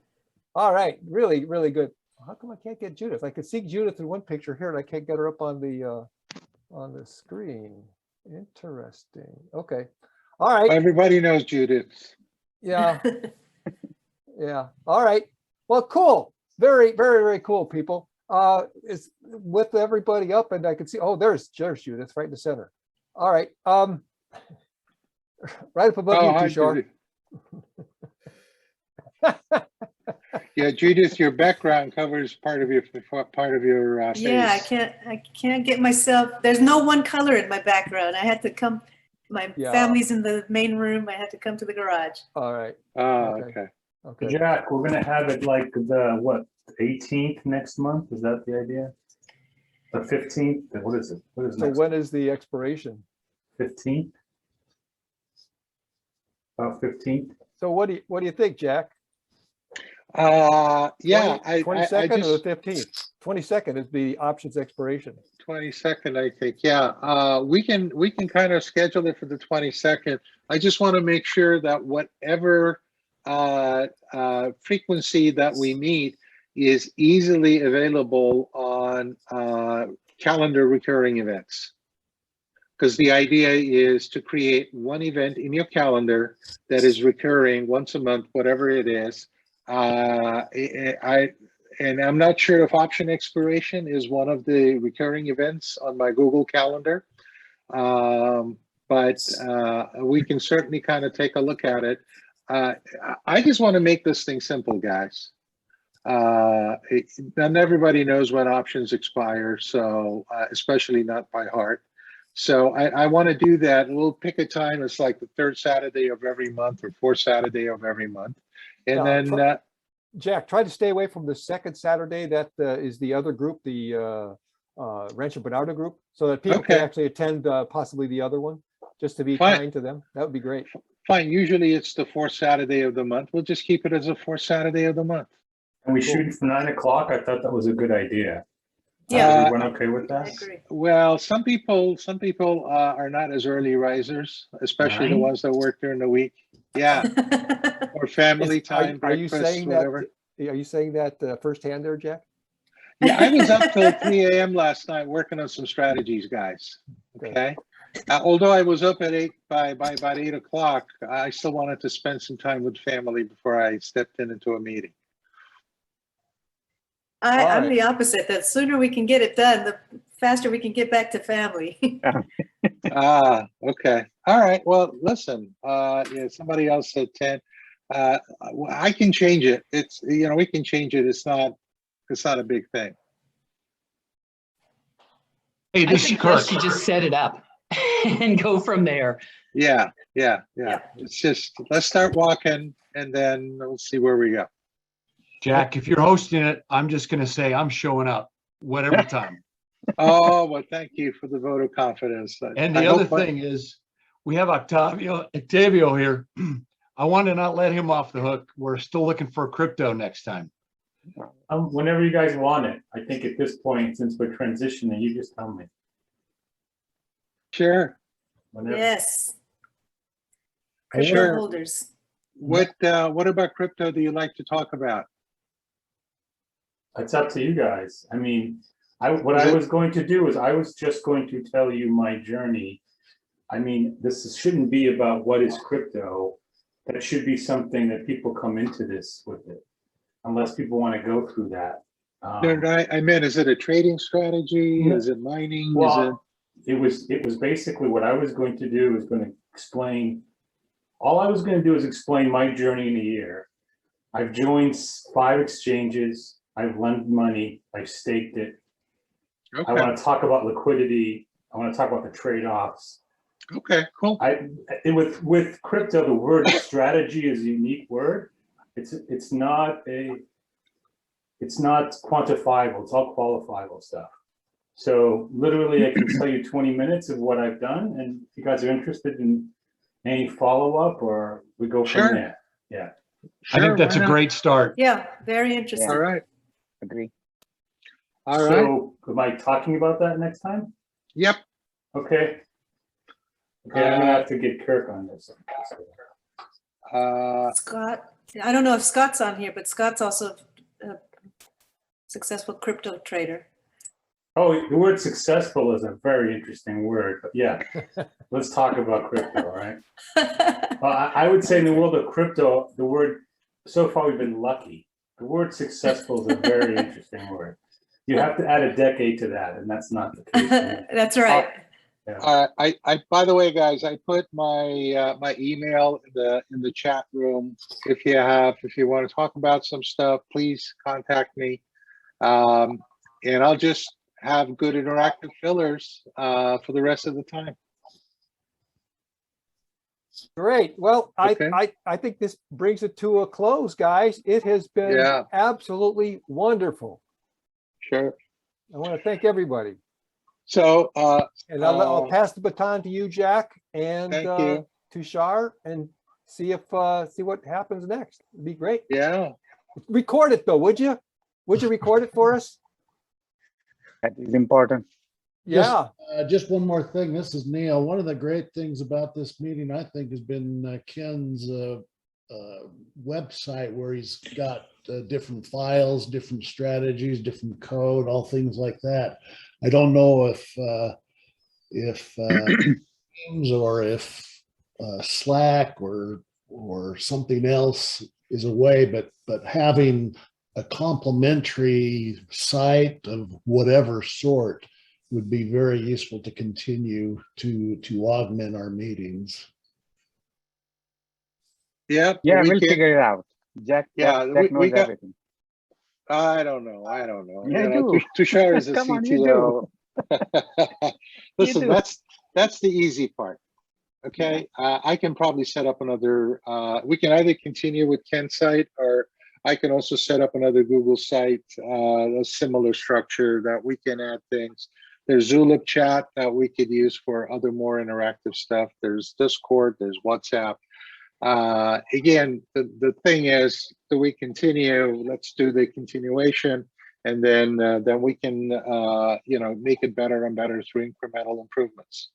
All right, really, really good. How come I can't get Judith? I could see Judith in one picture here, and I can't get her up on the screen. Interesting. Okay. All right. Everybody knows Judith. Yeah. Yeah. All right. Well, cool. Very, very, very cool, people. It's with everybody up, and I can see. Oh, there's Judith right in the center. All right. Right up above you, Kishore. Yeah, Judith, your background covers part of your face. Yeah, I can't get myself. There's no one color in my background. I had to come. My family's in the main room. I had to come to the garage. All right. Okay. Jack, we're going to have it like the 18th next month. Is that the idea? The 15th? What is it? So when is the expiration? 15th. About 15th. So what do you think, Jack? Yeah, 22nd or the 15th? 22nd is the options expiration. 22nd, I think. Yeah, we can kind of schedule it for the 22nd. I just want to make sure that whatever frequency that we meet is easily available on calendar recurring events. Because the idea is to create one event in your calendar that is recurring once a month, whatever it is. And I'm not sure if option expiration is one of the recurring events on my Google Calendar, but we can certainly kind of take a look at it. I just want to make this thing simple, guys. And everybody knows when options expire, so especially not by heart. So I want to do that. We'll pick a time. It's like the third Saturday of every month or fourth Saturday of every month. And then, Jack, try to stay away from the second Saturday. That is the other group, the Rancho Bernardo group, so that people can actually attend possibly the other one, just to be kind to them. That would be great. Fine. Usually it's the fourth Saturday of the month. We'll just keep it as the fourth Saturday of the month. And we shoot for 9 o'clock. I thought that was a good idea. Yeah. Everyone okay with that? Well, some people are not as early risers, especially the ones that work during the week. Yeah. Or family time, are you breakfast, saying whatever. that? Are you saying that firsthand there, Jack? Yeah, I was up till 3 a.m. last night working on some strategies, guys. Okay. Although I was up at 8 by about 8 o'clock, I still wanted to spend some time with family before I stepped into a meeting. I'm the opposite. The sooner we can get it done, the faster we can get back to family. Okay. All right. Well, listen, yeah, somebody else said 10. I can change it. It's, we can change it. It's not a big thing. Hey, this is Kirk. You just set it up and go from there. Yeah. It's just, let's start walking and then we'll see where we go. Jack, if you're hosting it, I'm just going to say I'm showing up, whatever time. Oh, well, thank you for the vote of confidence. And the other thing is, we have Octavio here. I want to not let him off the hook. We're still looking for crypto next time. Whenever you guys want it. I think at this point, since we're transitioning, you just tell me. Sure. Whenever. Yes. Sure. Crypto holders. What about crypto do you like to talk about? It's up to you guys. I mean, what I was going to do is I was just going to tell you my journey. I mean, this shouldn't be about what is crypto. That should be something that people come into this with it, unless people want to go through that. I meant, is it a trading strategy? Is it mining? Well, it was basically what I was going to do is going to explain. All I was going to do is explain my journey in a year. I've joined 5 exchanges. I've lent money. I've staked it. Okay. I want to talk about liquidity. I want to talk about the trade-offs. Okay, cool. With crypto, the word strategy is a unique word. It's not quantifiable. It's all qualifiable stuff. So literally, I can tell you 20 minutes of what I've done, and if you guys are interested in any follow-up, or we go from there. Yeah. I think that's a great start. Yeah, very interesting. All right. Agree. All right. So am I talking about that next time? Yep. Okay. Okay, I'm gonna have to get Kirk on this. Scott, I don't know if Scott's on here, but Scott's also a successful crypto trader. Oh, the word successful is a very interesting word, but yeah, let's talk about crypto, right? I would say in the world of crypto, the word, so far we've been lucky. The word successful is a very interesting word. You have to add a decade to that, and that's not the case. That's right. I by the way, guys, I put my my email in the chat room. If you want to talk about some stuff, please contact me, and I'll just have good interactive fillers for the rest of the time. Great. Well, I think this brings it to a close, guys. It has been absolutely wonderful. Sure. I want to thank everybody. So, and I'll pass the baton to you, Jack, and to Shar, and see what happens next. It'd be great. Yeah. Record it though, would you? Would you record it for us? That is important. Yeah. Just one more thing. This is Neil. One of the great things about this meeting, I think, has been Ken's website, where he's got different files, different strategies, different code, all things like that. I don't know if Teams or if Slack or something else is a way, but having a complementary site of whatever sort would be very useful to continue to augment our meetings. Yep. Yeah, we we'll can- figure it out. Jack, Yeah, Jack we knows got. everything. I don't know. I don't know. Yeah, You I know, do. Tushar is a Come on, you do. CTO. Listen, do. that's the easy part. Okay, I can probably set up another. We can either continue with Ken's site, or I can also set up another Google site, a similar structure that we can add things. There's Zulip chat that we could use for other more interactive stuff. There's Discord. There's WhatsApp. Again, the thing is, do we continue? Let's do the continuation, and then we can make it better and better through incremental improvements.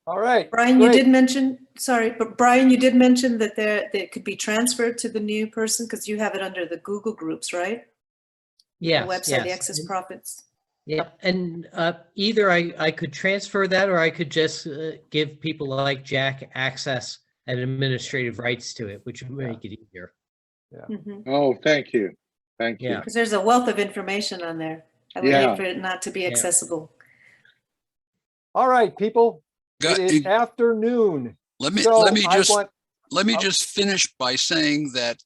All right. Brian, great. you did mention, sorry, but Brian, you did mention that they could be transferred to the new person because you have it under the Google Groups, right? Yes, The website, the yes. Access Profits. Yeah, and either I could transfer that, or I could just give people like Jack access and administrative rights to it, which would make it easier. Oh, thank you. Thank you. Because there's a wealth of information on there. I would hate for it not to be accessible. All right, people. Got- It is afternoon. Let me So let me I just want- let me just finish by saying that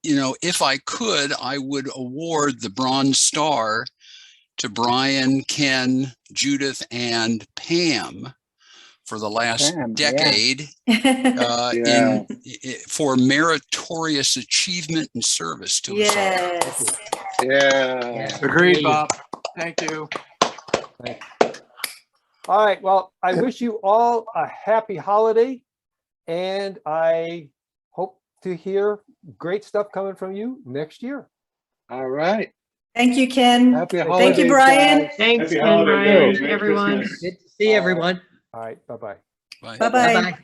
if I could, I would award the Bronze Star to Brian, Ken, Judith, and Pam for the last Pam, decade for meritorious achievement and service to us all. Yes. Yeah. Agreed, Bob. Thank you. All right. Well, I wish you all a happy holiday, and I hope to hear great stuff coming from you next year. All right. Thank you, Ken. Happy Thank holidays, you, Brian. guys. Thanks, Happy Ken, holidays, Brian, Merry everyone. Christmas. Good to see everyone. All right. Bye-bye. Bye. Bye-bye. Bye-bye.